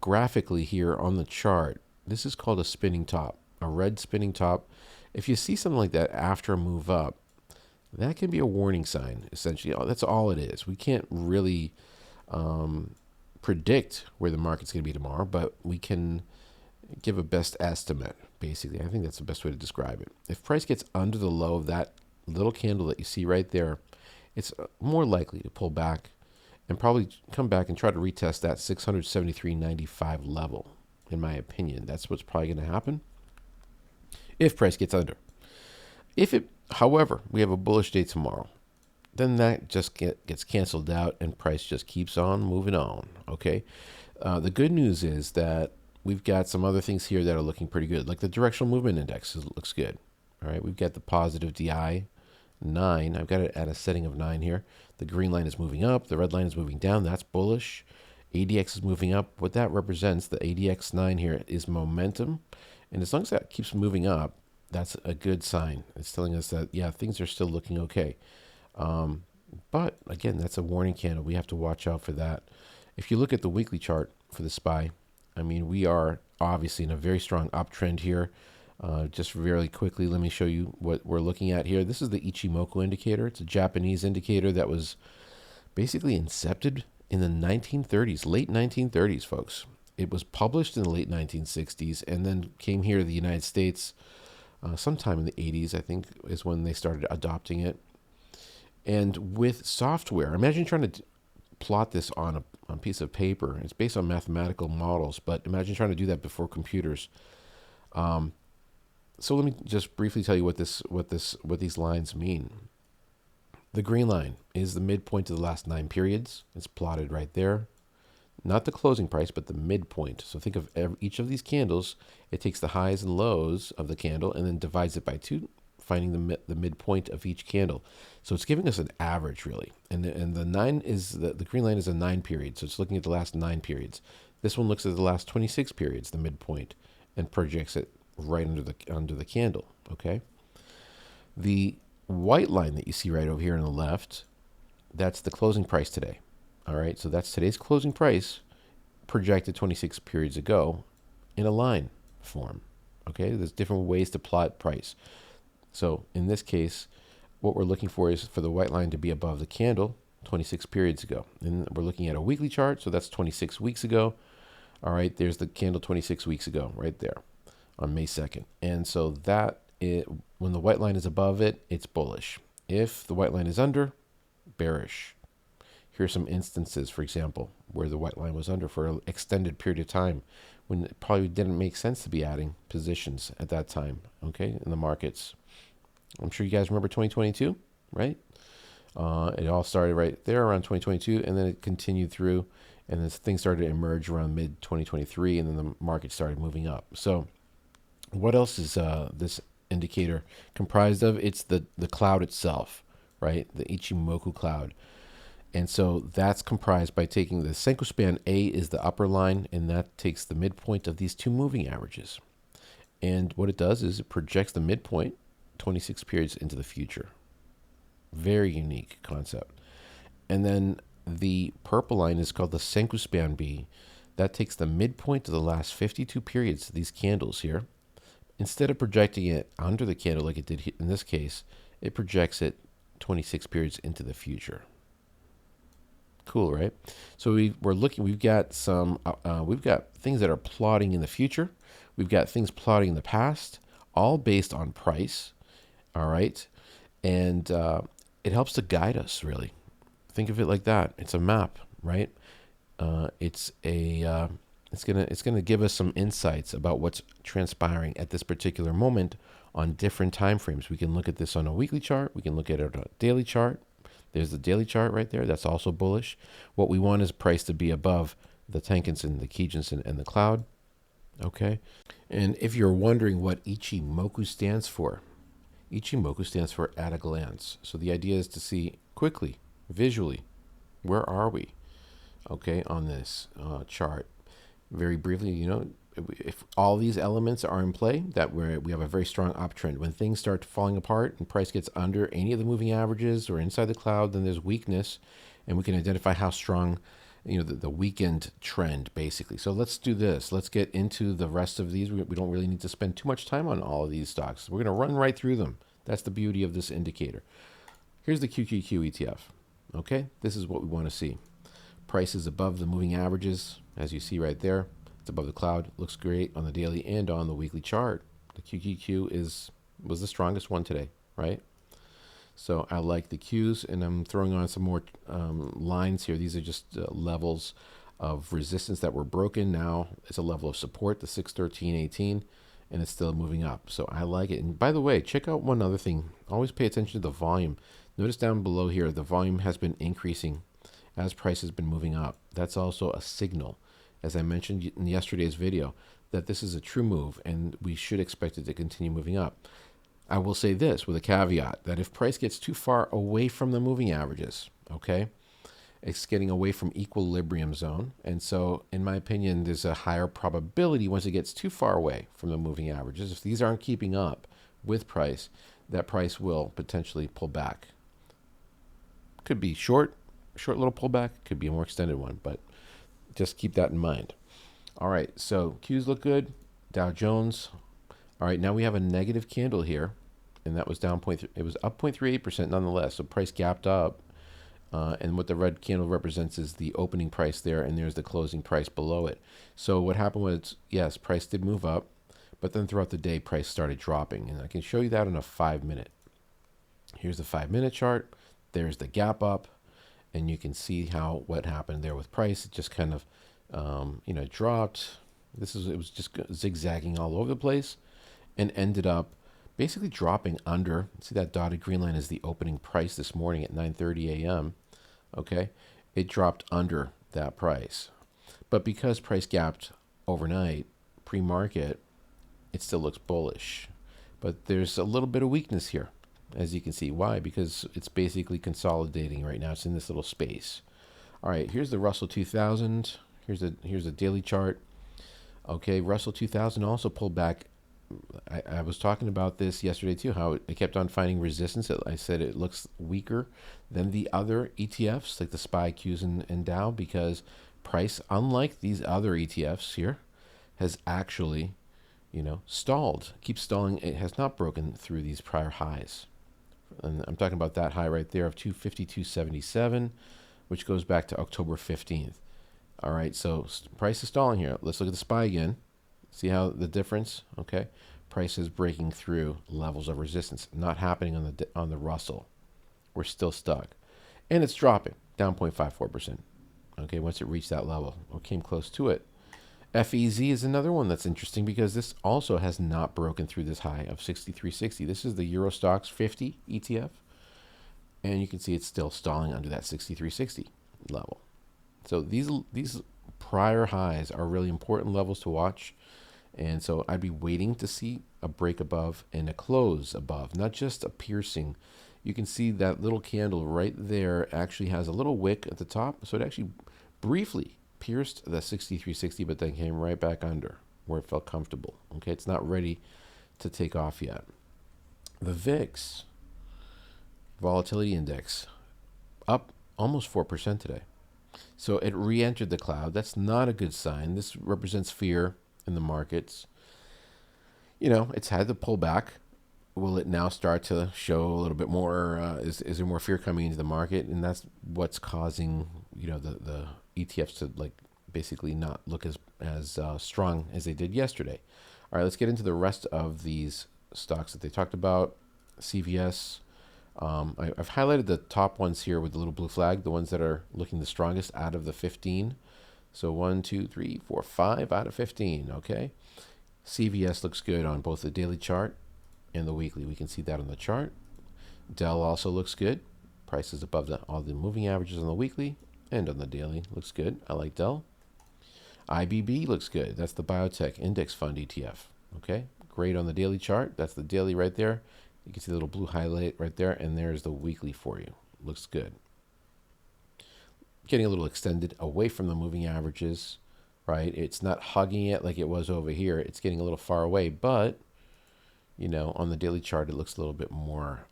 graphically here on the chart. This is called a spinning top, a red spinning top. If you see something like that after a move up, that can be a warning sign, essentially. That's all it is. We can't really predict where the market's going to be tomorrow, but we can give a best estimate, basically. I think that's the best way to describe it. If price gets under the low of that little candle that you see right there, it's more likely to pull back and probably come back and try to retest that 673.95 level, in my opinion. That's what's probably going to happen if price gets under. However, we have a bullish day tomorrow, then that just gets canceled out and price just keeps on moving on, okay? The good news is that we've got some other things here that are looking pretty good, like the directional movement index looks good, all right? We've got the positive DI 9. I've got it at a setting of 9 here. The green line is moving up. The red line is moving down. That's bullish. ADX is moving up. What that represents, the ADX 9 here, is momentum. And as long as that keeps moving up, that's a good sign. It's telling us that, yeah, things are still looking okay. But again, that's a warning candle. We have to watch out for that. If you look at the weekly chart for the SPY, I mean, we are obviously in a very strong uptrend here. Just really quickly, let me show you what we're looking at here. This is the Ichimoku indicator. It's a Japanese indicator that was basically incepted in the 1930s, late 1930s, folks. It was published in the late 1960s and then came here to the United States sometime in the 80s, I think, is when they started adopting it. And with software, imagine trying to plot this on a piece of paper. It's based on mathematical models, but imagine trying to do that before computers. So let me just briefly tell you what these lines mean. The green line is the midpoint of the last 9 periods. It's plotted right there. Not the closing price, but the midpoint. So think of each of these candles. It takes the highs and lows of the candle and then divides it by 2, finding the midpoint of each candle. So it's giving us an average, really. And the 9 is the green line is a 9 period. So it's looking at the last 9 periods. This one looks at the last 26 periods, the midpoint, and projects it right under the candle. Okay. The white line that you see right over here on the left, that's the closing price today. All right, so that's today's closing price projected 26 periods ago in a line form. Okay, there's different ways to plot price. So in this case, what we're looking for is for the white line to be above the candle 26 periods ago. And we're looking at a weekly chart, so that's 26 weeks ago. All right, there's the candle 26 weeks ago right there on May 2nd. And so when the white line is above it, it's bullish. If the white line is under, bearish. Here's some instances, for example, where the white line was under for an extended period of time when it probably didn't make sense to be adding positions at that time, okay, in the markets. I'm sure you guys remember 2022, right? It all started right there around 2022, and then it continued through, and then things started to emerge around mid-2023, and then the market started moving up. So what else is this indicator comprised of? It's the cloud itself, right? The Ichimoku cloud. And so that's comprised by taking the Senko span A is the upper line, and that takes the midpoint of these two moving averages. And what it does is it projects the midpoint 26 periods into the future. Very unique concept. And then the purple line is called the Senko span B. That takes the midpoint of the last 52 periods, these candles here. Instead of projecting it under the candle like it did in this case, it projects it 26 periods into the future. Cool, right? So we're looking. We've got things that are plotting in the future. We've got things plotting in the past, all based on price. All right, and it helps to guide us. Really, think of it like that. It's a map, right? It's gonna give us some insights about what's transpiring at this particular moment on different time frames. We can look at this on a weekly chart. We can look at it on a daily chart. There's the daily chart right there. That's also bullish. What we want is price to be above the Tenkan-sen, the Kijun-sen, and the cloud. Okay. And if you're wondering what Ichimoku stands for, Ichimoku stands for at a glance. So the idea is to see quickly, visually, where are we? Okay, on this chart. Very briefly, if all these elements are in play, that we have a very strong uptrend. When things start falling apart and price gets under any of the moving averages or inside the cloud, then there's weakness, and we can identify how strong, the weekend trend, basically. So let's do this. Let's get into the rest of these. We don't really need to spend too much time on all of these stocks. We're going to run right through them. That's the beauty of this indicator. Here's the QQQ ETF. Okay, this is what we want to see. Price is above the moving averages, as you see right there. It's above the cloud. Looks great on the daily and on the weekly chart. The QQQ was the strongest one today, right? So I like the Qs, and I'm throwing on some more lines here. These are just levels of resistance that were broken. Now it's a level of support, the 613.18, and it's still moving up. So I like it. And by the way, check out one other thing. Always pay attention to the volume. Notice down below here, the volume has been increasing as price has been moving up. That's also a signal, as I mentioned in yesterday's video, that this is a true move and we should expect it to continue moving up. I will say this with a caveat, that if price gets too far away from the moving averages, okay, it's getting away from equilibrium zone. And so in my opinion, there's a higher probability once it gets too far away from the moving averages, if these aren't keeping up with price, that price will potentially pull back. Could be short little pullback, could be a more extended one, but just keep that in mind. All right, so Qs look good. Dow Jones. All right, now we have a negative candle here, and that was down it was up 0.38% nonetheless. So price gapped up, and what the red candle represents is the opening price there, and there's the closing price below it. So what happened was, yes, price did move up, but then throughout the day, price started dropping, and I can show you that in a 5-minute. Here's the 5-minute chart. There's the gap up. And you can see what happened there with price. It just kind of, dropped. It was just zigzagging all over the place, and ended up basically dropping under. See that dotted green line is the opening price this morning at 9:30 a.m. Okay, it dropped under that price, but because price gapped overnight, pre-market, it still looks bullish. But there's a little bit of weakness here. As you can see. Why? Because it's basically consolidating right now. It's in this little space. All right, here's the Russell 2000. Here's a daily chart. Okay, Russell 2000 also pulled back. I was talking about this yesterday too, how it kept on finding resistance. I said it looks weaker than the other ETFs, like the SPY, Qs, and Dow, because price, unlike these other ETFs here, has actually, stalled. Keeps stalling. It has not broken through these prior highs. And I'm talking about that high right there of 252.77, which goes back to October 15th. All right, so price is stalling here. Let's look at the SPY again. See how the difference? Okay, price is breaking through levels of resistance. Not happening on the Russell. We're still stuck, and it's dropping. down 0.54%. Okay, once it reached that level or came close to it. FEZ is another one that's interesting because this also has not broken through this high of 63.60. This is the Eurostoxx 50 ETF, and you can see it's still stalling under that 63.60 level. So these prior highs are really important levels to watch, and so I'd be waiting to see a break above and a close above, not just a piercing. You can see that little candle right there actually has a little wick at the top, so it actually briefly pierced the 63.60, but then came right back under where it felt comfortable. Okay, it's not ready to take off yet. The VIX volatility index up almost 4% today. So it re-entered the cloud. That's not a good sign. This represents fear in the markets. You know, it's had to pull back. Will it now start to show a little bit more? Is there more fear coming into the market? And that's what's causing, you know, the ETFs to like basically not look as strong as they did yesterday. All right, let's get into the rest of these stocks that they talked about. CVS. I've highlighted the top ones here with the little blue flag, the ones that are looking the strongest out of the 15. So 1, 2, 3, 4, 5 out of 15. Okay. CVS looks good on both the daily chart and the weekly. We can see that on the chart. Dell also looks good. Price is above all the moving averages on the weekly and on the daily. Looks good. I like Dell. IBB looks good. That's the biotech index fund ETF. Okay, great on the daily chart. That's the daily right there. You can see the little blue highlight right there, and there's the weekly for you. Looks good. Getting a little extended away from the moving averages, right? It's not hugging it like it was over here. It's getting a little far away, but you know, on the daily chart, it looks a little bit more,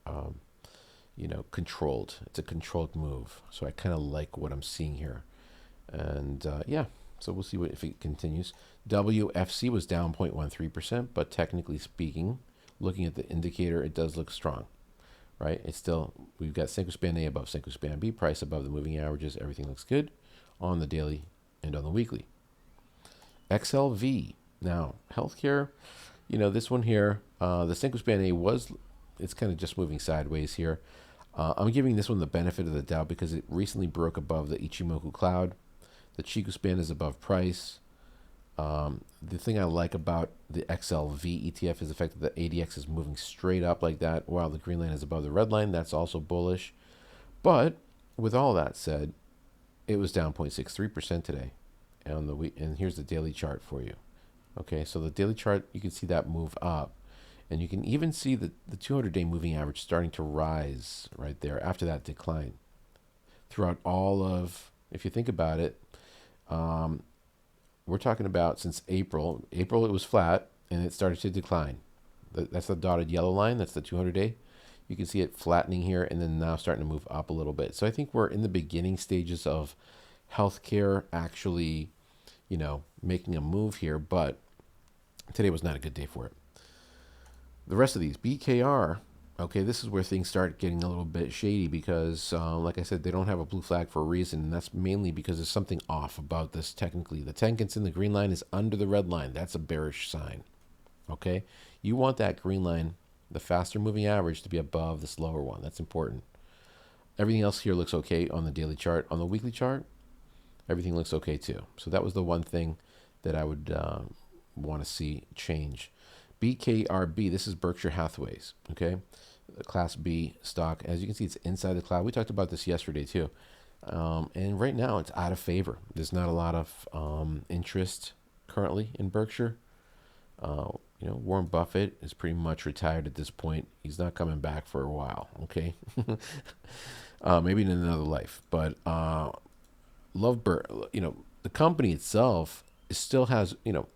you know, controlled. It's a controlled move. So I kind of like what I'm seeing here. And yeah, so we'll see if it continues. WFC was down 0.13%, but technically speaking, looking at the indicator, it does look strong, right? It's still, we've got Span A above Span B, price above the moving averages. Everything looks good on the daily and on the weekly. XLV. Now, healthcare, you know, this one here, the Span A it's kind of just moving sideways here. I'm giving this one the benefit of the doubt because it recently broke above the Ichimoku cloud. The Chiku span is above price. The thing I like about the XLV ETF is the fact that the ADX is moving straight up like that while the green line is above the red line. That's also bullish. But with all that said, it was down 0.63% today. And here's the daily chart for you. Okay, so the daily chart, you can see that move up. And you can even see the 200-day moving average starting to rise right there after that decline. Throughout all of, if you think about it, we're talking about since April. April, it was flat, and it started to decline. That's the dotted yellow line. That's the 200-day. You can see it flattening here and then now starting to move up a little bit. So I think we're in the beginning stages of healthcare actually, you know, making a move here, but today was not a good day for it. The rest of these, BKR, okay, this is where things start getting a little bit shady because, like I said, they don't have a blue flag for a reason, and that's mainly because there's something off about this technically. The Tenkan in the green line is under the red line. That's a bearish sign, okay? You want that green line, the faster moving average, to be above this lower one. That's important. Everything else here looks okay on the daily chart. On the weekly chart, everything looks okay too. So that was the one thing that I would want to see change. BKRB, this is Berkshire Hathaway's, okay? Class B stock. As you can see, it's inside the cloud. We talked about this yesterday too. And right now it's out of favor. There's not a lot of interest currently in Berkshire. You know, Warren Buffett is pretty much retired at this point. He's not coming back for a while, okay? Maybe in another life. But you know, the company itself still has, you know,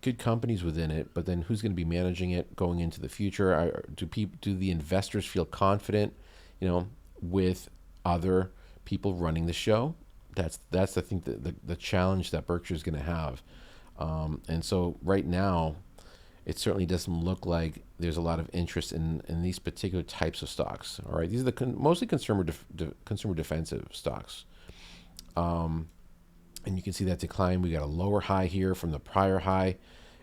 good companies within it, but then who's going to be managing it going into the future? Do the investors feel confident, you know, with other people running the show? That's I think the challenge that Berkshire is going to have. And so right now, it certainly doesn't look like there's a lot of interest in these particular types of stocks. All right, these are the mostly consumer defensive stocks. And you can see that decline. We got a lower high here from the prior high.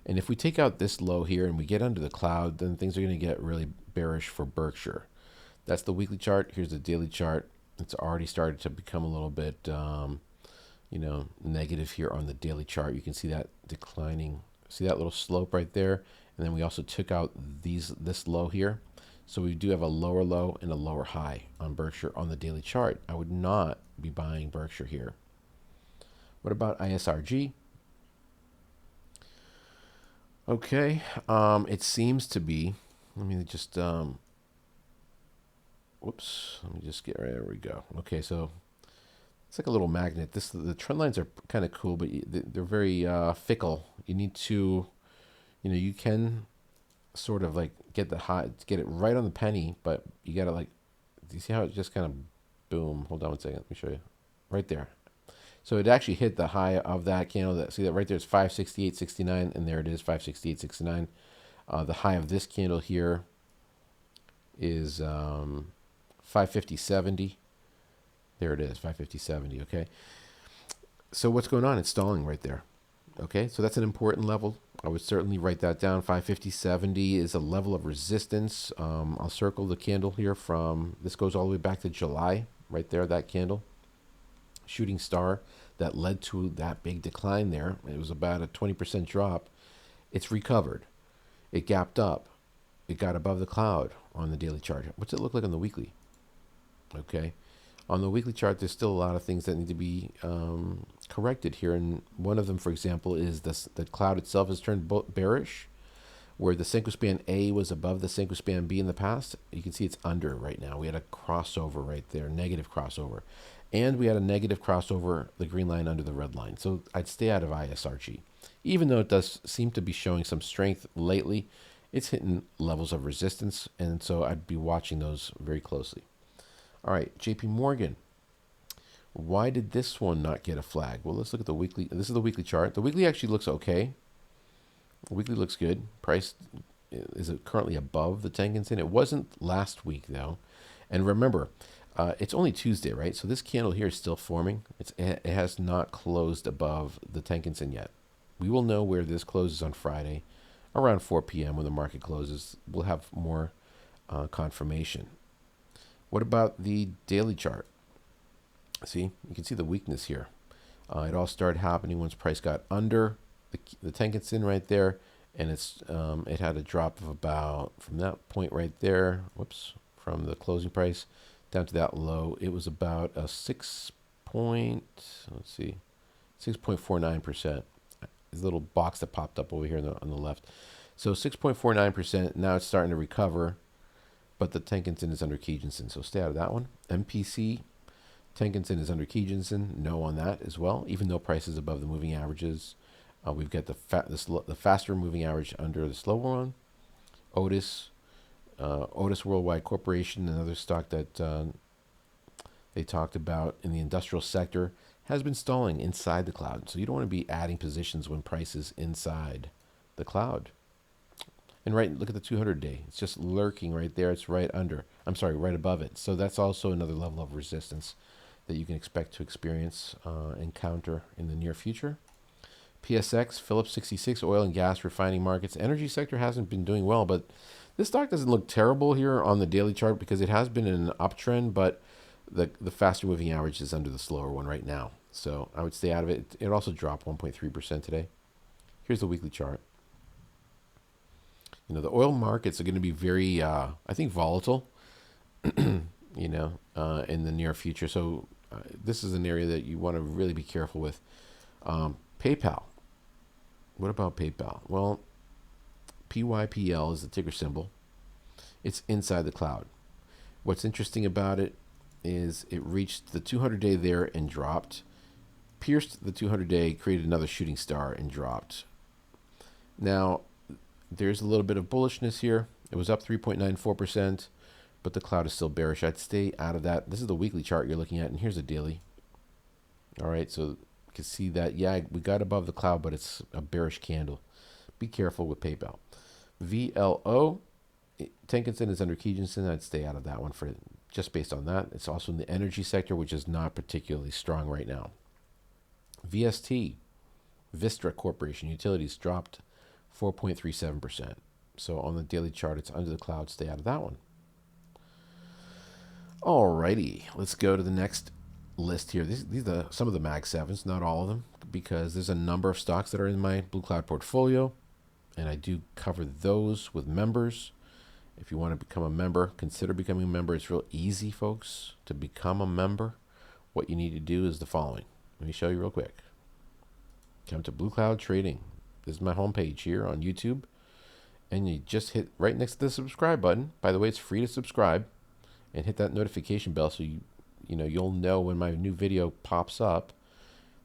And if we take out this low here and we get under the cloud, then things are going to get really bearish for Berkshire. That's the weekly chart. Here's the daily chart. It's already started to become a little bit, negative here on the daily chart. You can see that declining. See that little slope right there? And then we also took out this low here. So we do have a lower low and a lower high on Berkshire on the daily chart. I would not be buying Berkshire here. What about ISRG? Okay, it seems to be, let me just, whoops, let me just get, right, there we go. Okay, so it's like a little magnet. The trend lines are kind of cool, but they're very fickle. You need to, you can sort of like get it right on the penny, but you gotta like, do you see how it just kind of boom? Hold on one second, let me show you. Right there. So it actually hit the high of that candle. See that right there is 568.69, and there it is, 568.69. The high of this candle here is 550.70. There it is, 550.70. Okay. So what's going on? It's stalling right there. Okay, so that's an important level. I would certainly write that down. 550.70 is a level of resistance. I'll circle the candle here from, this goes all the way back to July, right there, that candle. Shooting star that led to that big decline there. It was about a 20% drop. It's recovered. It gapped up. It got above the cloud on the daily chart. What's it look like on the weekly? Okay. On the weekly chart, there's still a lot of things that need to be corrected here. And one of them, for example, is the cloud itself has turned bearish, where the Senko span A was above the Senko span B in the past. You can see it's under right now. We had a crossover right there, negative crossover. And we had a negative crossover, the green line under the red line. So I'd stay out of ISRG. Even though it does seem to be showing some strength lately, it's hitting levels of resistance. And so I'd be watching those very closely. All right, JP Morgan. Why did this one not get a flag? Well, let's look at the weekly. This is the weekly chart. The weekly actually looks okay. The weekly looks good. Price is currently above the Tenkan-sen. It wasn't last week, though. And remember, it's only Tuesday, right? So this candle here is still forming. It has not closed above the Tenkan-sen yet. We will know where this closes on Friday around 4 p.m. when the market closes. We'll have more confirmation. What about the daily chart? See, you can see the weakness here. It all started happening once price got under the Tenkan-sen right there, and it had a drop of about, from that point right there, whoops, from the closing price down to that low, it was about a 6.49%. This little box that popped up over here on the left. So 6.49%. Now it's starting to recover, but the Tenkan-sen is under Kijun-sen, so stay out of that one. MPC, Tenkan-sen is under Kijun-sen, no on that as well, even though price is above the moving averages. We've got the faster moving average under the slower one. Otis Worldwide Corporation, another stock that they talked about in the industrial sector, has been stalling inside the cloud. So you don't want to be adding positions when price is inside the cloud. And look at the 200-day. It's just lurking right there. It's right above it. So that's also another level of resistance that you can expect to experience, encounter in the near future. PSX, Phillips 66, oil and gas refining markets. Energy sector hasn't been doing well, but this stock doesn't look terrible here on the daily chart because it has been in an uptrend, but the faster moving average is under the slower one right now. So I would stay out of it. It also dropped 1.3% today. Here's the weekly chart. The oil markets are going to be very, I think, volatile, in the near future. So this is an area that you want to really be careful with. PayPal. What about PayPal? Well, PYPL is the ticker symbol. It's inside the cloud. What's interesting about it is it reached the 200-day there and dropped, pierced the 200-day, created another shooting star and dropped. Now, there's a little bit of bullishness here. It was up 3.94%, but the cloud is still bearish. I'd stay out of that. This is the weekly chart you're looking at, and here's a daily. All right, so you can see that, yeah, we got above the cloud, but it's a bearish candle. Be careful with PayPal. VLO, Tenkan-sen is under Kijun-sen. I'd stay out of that one for just based on that. It's also in the energy sector, which is not particularly strong right now. VST, Vistra Corporation Utilities, dropped 4.37%. So on the daily chart, it's under the cloud. Stay out of that one. Alrighty, let's go to the next list here. These are some of the Mag 7s, not all of them, because there's a number of stocks that are in my Blue Cloud portfolio, and I do cover those with members. If you want to become a member, consider becoming a member. It's real easy, folks, to become a member. What you need to do is the following. Let me show you real quick. Come to Blue Cloud Trading. This is my homepage here on YouTube, and you just hit right next to the subscribe button. By the way, it's free to subscribe, and hit that notification bell so you'll know when my new video pops up.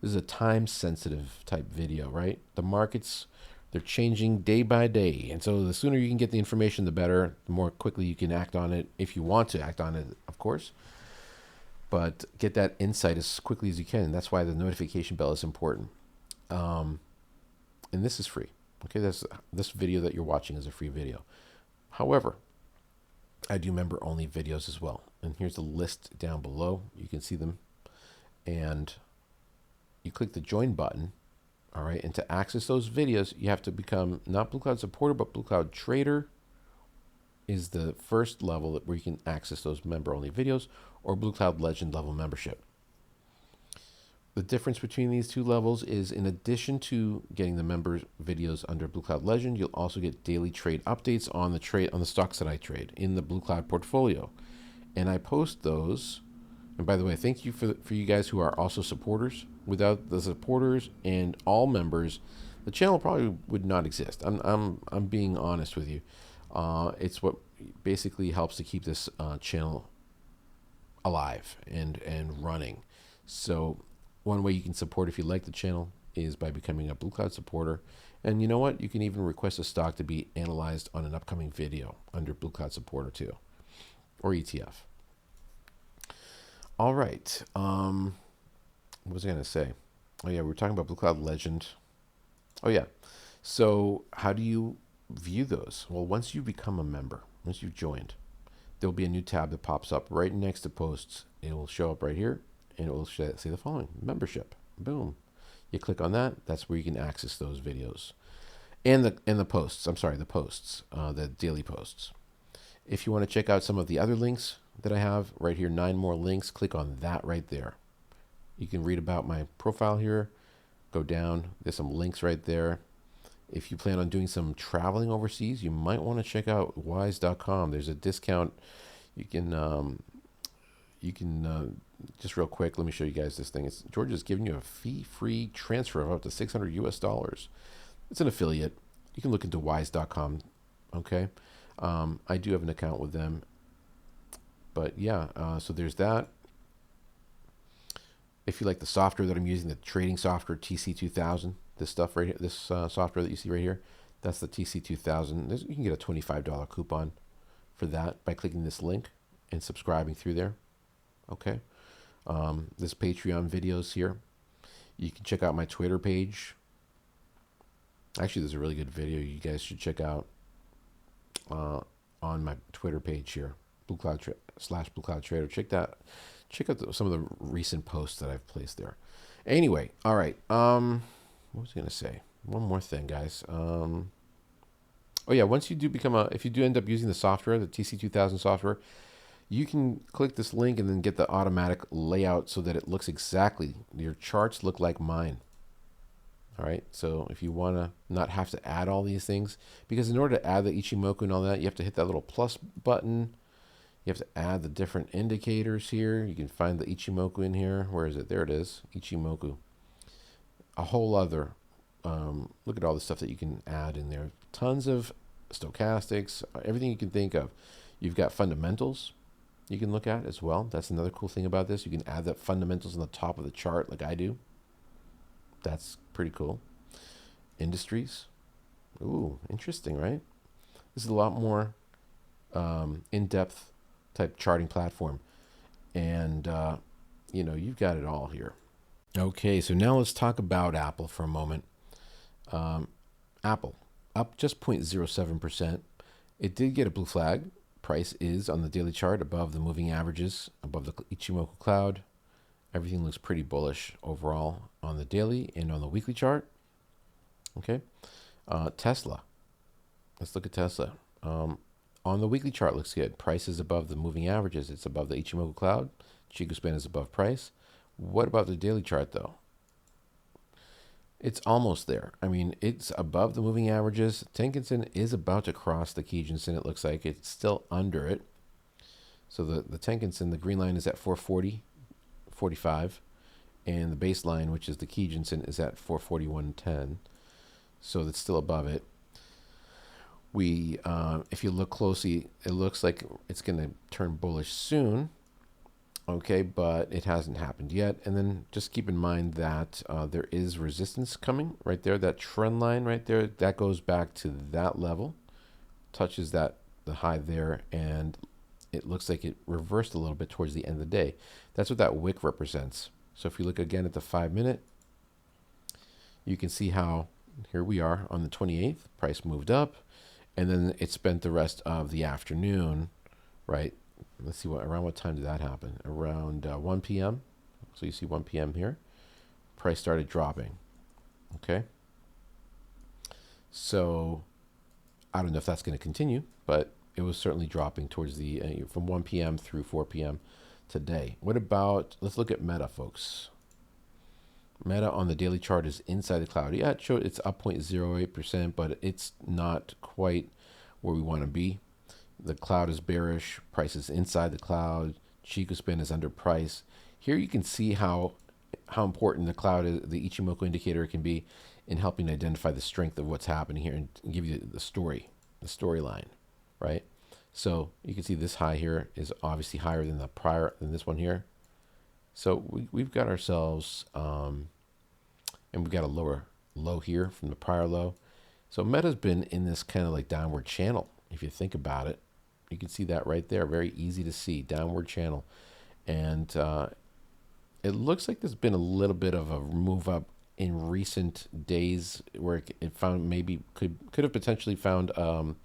This is a time-sensitive type video, right? The markets, they're changing day by day, and so the sooner you can get the information, the better. The more quickly you can act on it, if you want to act on it, of course. But get that insight as quickly as you can. And that's why the notification bell is important. And this is free. Okay, this video that you're watching is a free video. However, I do member-only videos as well. And here's the list down below. You can see them. And you click the join button. All right, and to access those videos, you have to become not Blue Cloud supporter, but Blue Cloud Trader is the first level where you can access those member-only videos, or Blue Cloud Legend level membership. The difference between these two levels is, in addition to getting the member videos under Blue Cloud Legend, you'll also get daily trade updates on the stocks that I trade in the Blue Cloud portfolio, and I post those. And by the way, thank you for you guys who are also supporters. Without the supporters and all members, the channel probably would not exist. I'm being honest with you. It's what basically helps to keep this channel alive and running. So one way you can support if you like the channel is by becoming a Blue Cloud supporter. And you know what? You can even request a stock to be analyzed on an upcoming video under Blue Cloud supporter too, or ETF. All right. What was I going to say? Oh yeah, we were talking about Blue Cloud Legend. Oh yeah. So how do you view those? Well, once you become a member, once you've joined, there'll be a new tab that pops up right next to posts. It will show up right here, and it will say the following: membership. Boom. You click on that. That's where you can access those videos and the posts. I'm sorry, the posts, the daily posts. If you want to check out some of the other links that I have right here, 9 more links, click on that right there. You can read about my profile here. Go down. There's some links right there. If you plan on doing some traveling overseas, you might want to check out wise.com. There's a discount. You can just real quick, let me show you guys this thing. Georgia's giving you a fee-free transfer of up to $600 US. It's an affiliate. You can look into wise.com. Okay. I do have an account with them. But yeah, so there's that. If you like the software that I'm using, the trading software, TC2000, this stuff right here, this software that you see right here, that's the TC2000. You can get a $25 coupon for that by clicking this link and subscribing through there. Okay. This Patreon videos here. You can check out my Twitter page. Actually, there's a really good video you guys should check out on my Twitter page here, Blue Cloud /Blue Cloud Trader. Check out some of the recent posts that I've placed there. Anyway, all right. What was I gonna say? One more thing, guys. Oh yeah, once you do if you do end up using the software, the TC2000 software, you can click this link and then get the automatic layout so that it looks exactly, your charts look like mine. All right, so if you want to not have to add all these things, because in order to add the Ichimoku and all that, you have to hit that little plus button. You have to add the different indicators here. You can find the Ichimoku in here. Where is it? There it is, Ichimoku. A whole other, look at all the stuff that you can add in there. Tons of stochastics, everything you can think of. You've got fundamentals you can look at as well. That's another cool thing about this. You can add the fundamentals on the top of the chart like I do. That's pretty cool. Industries. Ooh, interesting, right? This is a lot more in-depth type charting platform. And, you've got it all here. Okay, so now let's talk about Apple for a moment. Apple, up just 0.07%. It did get a blue flag. Price is on the daily chart above the moving averages, above the Ichimoku cloud. Everything looks pretty bullish overall on the daily and on the weekly chart. Okay. Tesla. Let's look at Tesla. On the weekly chart, looks good. Price is above the moving averages. It's above the Ichimoku cloud. Chico span is above price. What about the daily chart, though? It's almost there. I mean, it's above the moving averages. Tenkan-sen is about to cross the Kijun-sen, it looks like. It's still under it. So the Tenkan-sen, the green line is at 440.45. And the baseline, which is the Kijun-sen, is at 441.10. So that's still above it. If you look closely, it looks like it's going to turn bullish soon. Okay, but it hasn't happened yet. And then just keep in mind that there is resistance coming right there. That trend line right there, that goes back to that level, touches the high there, and it looks like it reversed a little bit towards the end of the day. That's what that wick represents. So if you look again at the 5-minute, you can see how here we are on the 28th, price moved up, and then it spent the rest of the afternoon, right? Let's see, around what time did that happen? Around 1 p.m. So you see 1 p.m. here. Price started dropping. Okay. So I don't know if that's going to continue, but it was certainly dropping towards the from 1 p.m. through 4 p.m. today. What about, let's look at Meta, folks. Meta on the daily chart is inside the cloud. Yeah, it's up 0.08%, but it's not quite where we want to be. The cloud is bearish. Price is inside the cloud. Chico span is under price. Here you can see how important the cloud is, the Ichimoku indicator can be in helping identify the strength of what's happening here and give you the storyline, right? So you can see this high here is obviously higher than than this one here. So we've got ourselves, and we've got a lower low here from the prior low. So Meta's been in this kind of like downward channel, if you think about it. You can see that right there, very easy to see, downward channel. And it looks like there's been a little bit of a move up in recent days where it found maybe could have potentially found a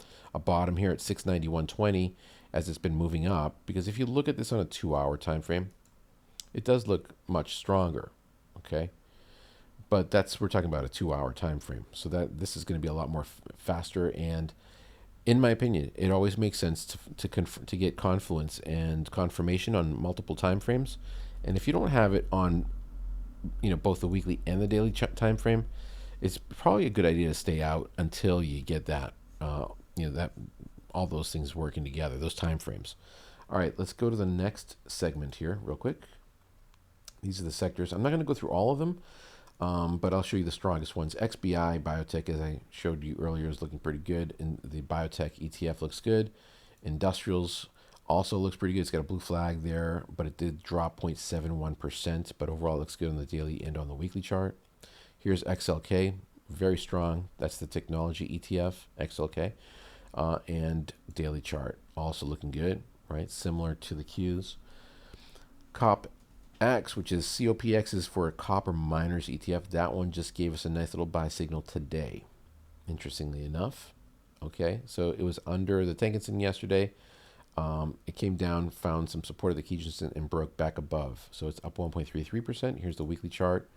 bottom here at 691.20 as it's been moving up. Because if you look at this on a 2-hour time frame, it does look much stronger, okay? But we're talking about a 2-hour time frame. So that this is going to be a lot more faster, and in my opinion, it always makes sense to get confluence and confirmation on multiple time frames. And if you don't have it on, both the weekly and the daily time frame, it's probably a good idea to stay out until you get that, that all those things working together, those time frames. All right, let's go to the next segment here real quick. These are the sectors. I'm not going to go through all of them. But I'll show you the strongest ones. XBI, biotech, as I showed you earlier, is looking pretty good. And the biotech ETF looks good. Industrials also looks pretty good. It's got a blue flag there, but it did drop 0.71%. But overall, it looks good on the daily and on the weekly chart. Here's XLK, very strong. That's the technology ETF, XLK. And daily chart, also looking good, right? Similar to the Qs. COP X, which is COPX, is for a copper miners ETF. That one just gave us a nice little buy signal today, interestingly enough. Okay, so it was under the Tenkan-sen yesterday. It came down, found some support at the Kijun-sen, and broke back above. So it's up 1.33%. Here's the weekly chart.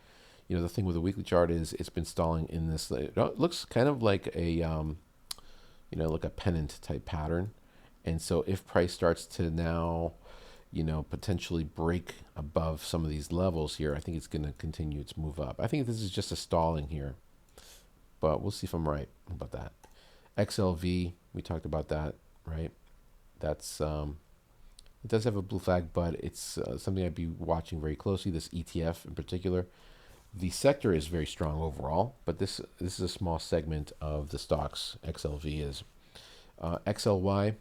The thing with the weekly chart is it's been stalling in this. It looks kind of like a, like a pennant type pattern. And so if price starts to now, potentially break above some of these levels here, I think it's going to continue its move up. I think this is just a stalling here, but we'll see if I'm right about that. XLV, we talked about that, right? That's it does have a blue flag, but it's something I'd be watching very closely. This ETF in particular. The sector is very strong overall, but this is a small segment of the stocks. XLV is XLY.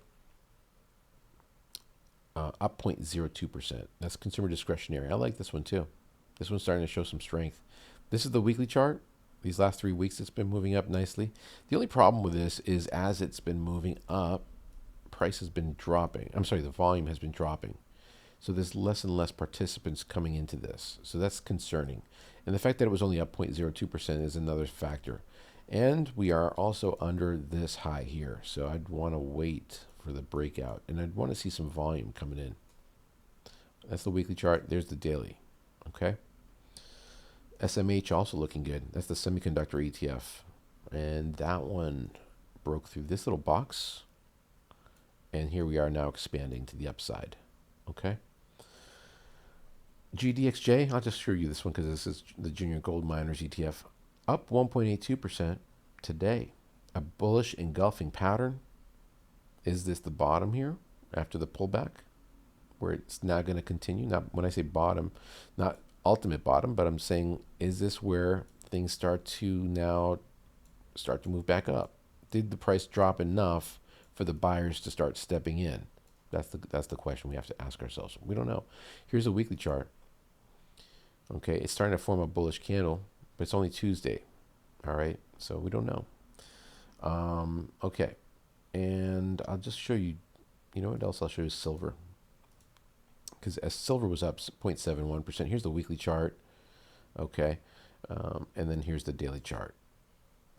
Up 0.02%. That's consumer discretionary. I like this one too. This one's starting to show some strength. This is the weekly chart. These last 3 weeks, it's been moving up nicely. The only problem with this is as it's been moving up, price has been dropping. I'm sorry, the volume has been dropping. So there's less and less participants coming into this. So that's concerning. And the fact that it was only up 0.02% is another factor. And we are also under this high here. So I'd want to wait for the breakout, and I'd want to see some volume coming in. That's the weekly chart. There's the daily. Okay. SMH also looking good. That's the semiconductor ETF, and that one broke through this little box And here we are now expanding to the upside. Okay. GDXJ, I'll just show you this one because this is the Junior Gold Miners ETF, up 1.82% today. A bullish engulfing pattern. Is this the bottom here after the pullback, where it's now going to continue? Not when I say bottom, not ultimate bottom, but I'm saying, is this where things start to move back up? Did the price drop enough for the buyers to start stepping in? That's the question we have to ask ourselves. We don't know. Here's a weekly chart. Okay, it's starting to form a bullish candle, but it's only Tuesday. All right, so we don't know. Okay, and I'll just show you. You know what else? I'll show you silver, because as silver was up 0.71%. Here's the weekly chart. Okay, and then here's the daily chart.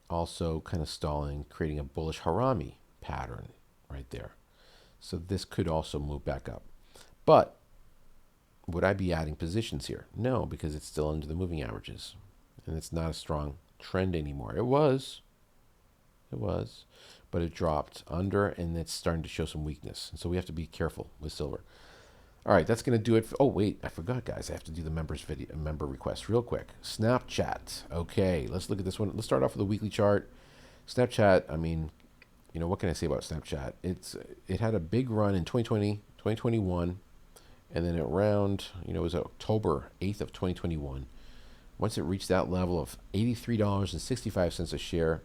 Also, kind of stalling, creating a bullish harami pattern right there. So this could also move back up, but would I be adding positions here? No, because it's still under the moving averages, and it's not a strong trend anymore. It was, but it dropped under, and it's starting to show some weakness. And so we have to be careful with silver. All right, that's going to do it. Oh wait, I forgot, guys. I have to do the member request real quick. Snapchat. Okay, let's look at this one. Let's start off with a weekly chart. Snapchat. I mean, you know, what can I say about Snapchat? It had a big run in 2020, 2021. And then around, you know, it was October 8th of 2021. Once it reached that level of $83.65 a share,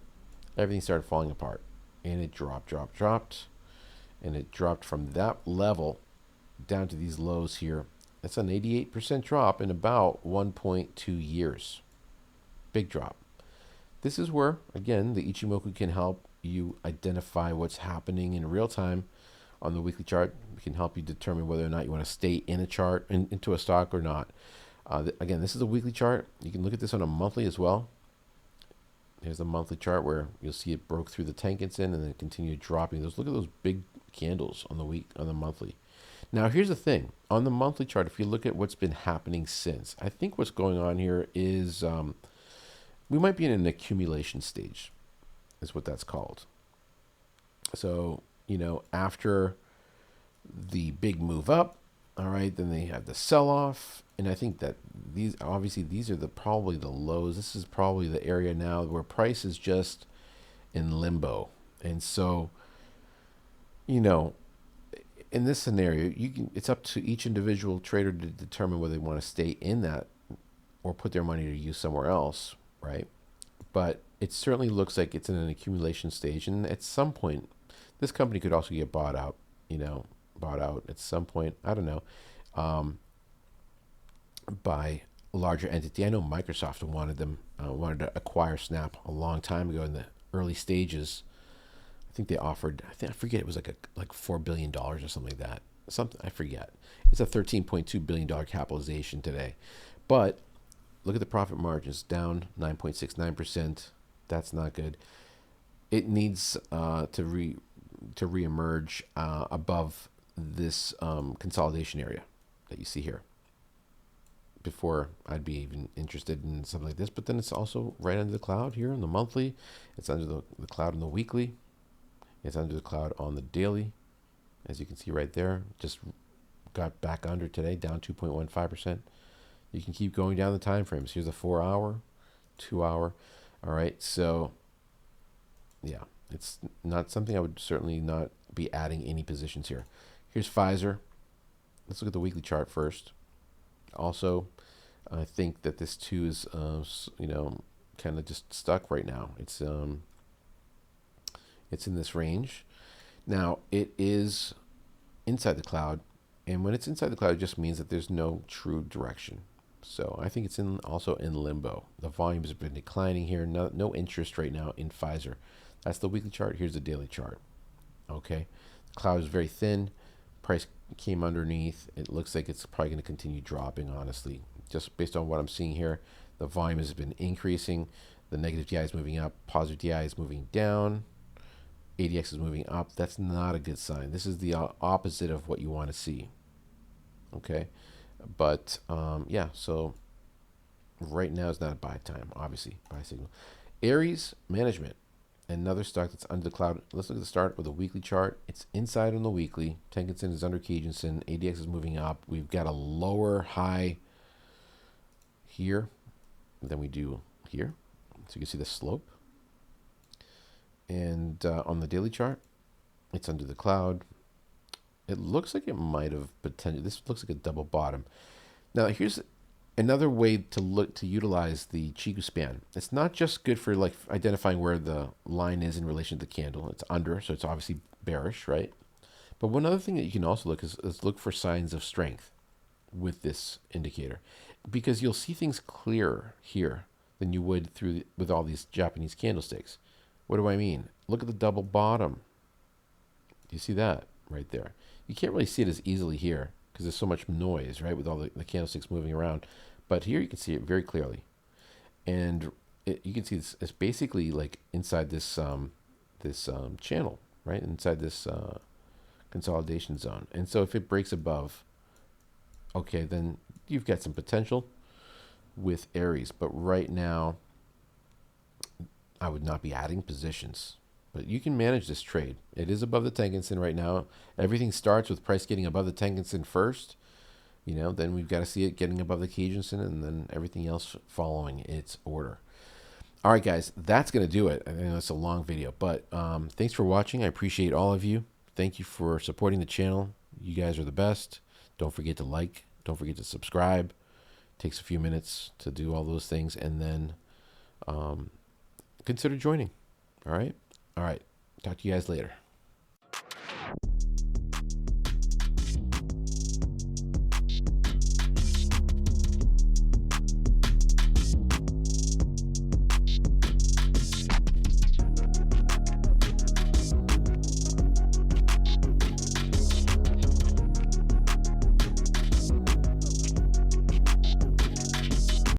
everything started falling apart. And it dropped. And it dropped from that level down to these lows here. That's an 88% drop in about 1.2 years. Big drop. This is where, again, the Ichimoku can help you identify what's happening in real time. On the weekly chart, we can help you determine whether or not you want to stay in a chart, into a stock or not. Again, this is a weekly chart. You can look at this on a monthly as well. Here's a monthly chart where you'll see it broke through the tank it's in and then continued dropping. Look at those big candles on the monthly. Now, here's the thing. On the monthly chart, if you look at what's been happening since, I think what's going on here is we might be in an accumulation stage, is what that's called. So, you know, after the big move up, all right, then they have the sell-off, and I think that these are probably the lows. This is probably the area now where price is just in limbo. And so, you know, in this scenario, it's up to each individual trader to determine whether they want to stay in that or put their money to use somewhere else, right? But it certainly looks like it's in an accumulation stage, and at some point, this company could also get bought out at some point. I don't know, by a larger entity. I know Microsoft wanted to acquire Snap a long time ago in the early stages. I think they offered. I forget. It was like $4 billion or something like that. I forget. It's a $13.2 billion capitalization today, but look at the profit margins, down 9.69%. That's not good. It needs to reemerge above this consolidation area that you see here before I'd be even interested in something like this. But then it's also right under the cloud here on the monthly. It's under the cloud on the weekly. It's under the cloud on the daily. As you can see right there, just got back under today, down 2.15%. You can keep going down the time frames. Here's a 4-hour, 2-hour. All right, so yeah, it's not something I would certainly not be adding any positions here. Here's Pfizer. Let's look at the weekly chart first. Also, I think that this too is, kind of just stuck right now. It's in this range. Now, it is inside the cloud, and when it's inside the cloud, it just means that there's no true direction. So I think it's also in limbo. The volumes have been declining here. No interest right now in Pfizer. That's the weekly chart. Here's the daily chart. Okay, the cloud is very thin. Price came underneath. It looks like it's probably going to continue dropping, honestly. Just based on what I'm seeing here, the volume has been increasing. The negative DI is moving up. Positive DI is moving down. ADX is moving up. That's not a good sign. This is the opposite of what you want to see. Okay, but yeah, so right now is not a buy time, obviously. Buy signal. Aries Management. Another stock that's under the cloud. Let's look at the start with a weekly chart. It's inside on the weekly. Tenkan-sen is under Kijun-sen. ADX is moving up. We've got a lower high here than we do here. So you can see the slope. And on the daily chart, it's under the cloud. It looks like it might have potential. This looks like a double bottom. Now here's another way to utilize the Chiku span. It's not just good for like identifying where the line is in relation to the candle. It's under, so it's obviously bearish, right? But one other thing that you can also look is look for signs of strength with this indicator, because you'll see things clearer here than you would with all these Japanese candlesticks. What do I mean? Look at the double bottom. Do you see that right there? You can't really see it as easily here because there's so much noise, right, with all the candlesticks moving around. But here you can see it very clearly. And you can see it's basically like inside this channel, right, inside this consolidation zone. And so if it breaks above, okay, then you've got some potential with Aries. But right now, I would not be adding positions. But you can manage this trade. It is above the Tenkan-sen right now. Everything starts with price getting above the Tenkan-sen first. You know, then we've got to see it getting above the Kijun-sen, and then everything else following its order. All right, guys, that's going to do it. I know it's a long video, but thanks for watching. I appreciate all of you. Thank you for supporting the channel. You guys are the best. Don't forget to like. Don't forget to subscribe. It takes a few minutes to do all those things, and then consider joining. All right? All right. Talk to you guys later.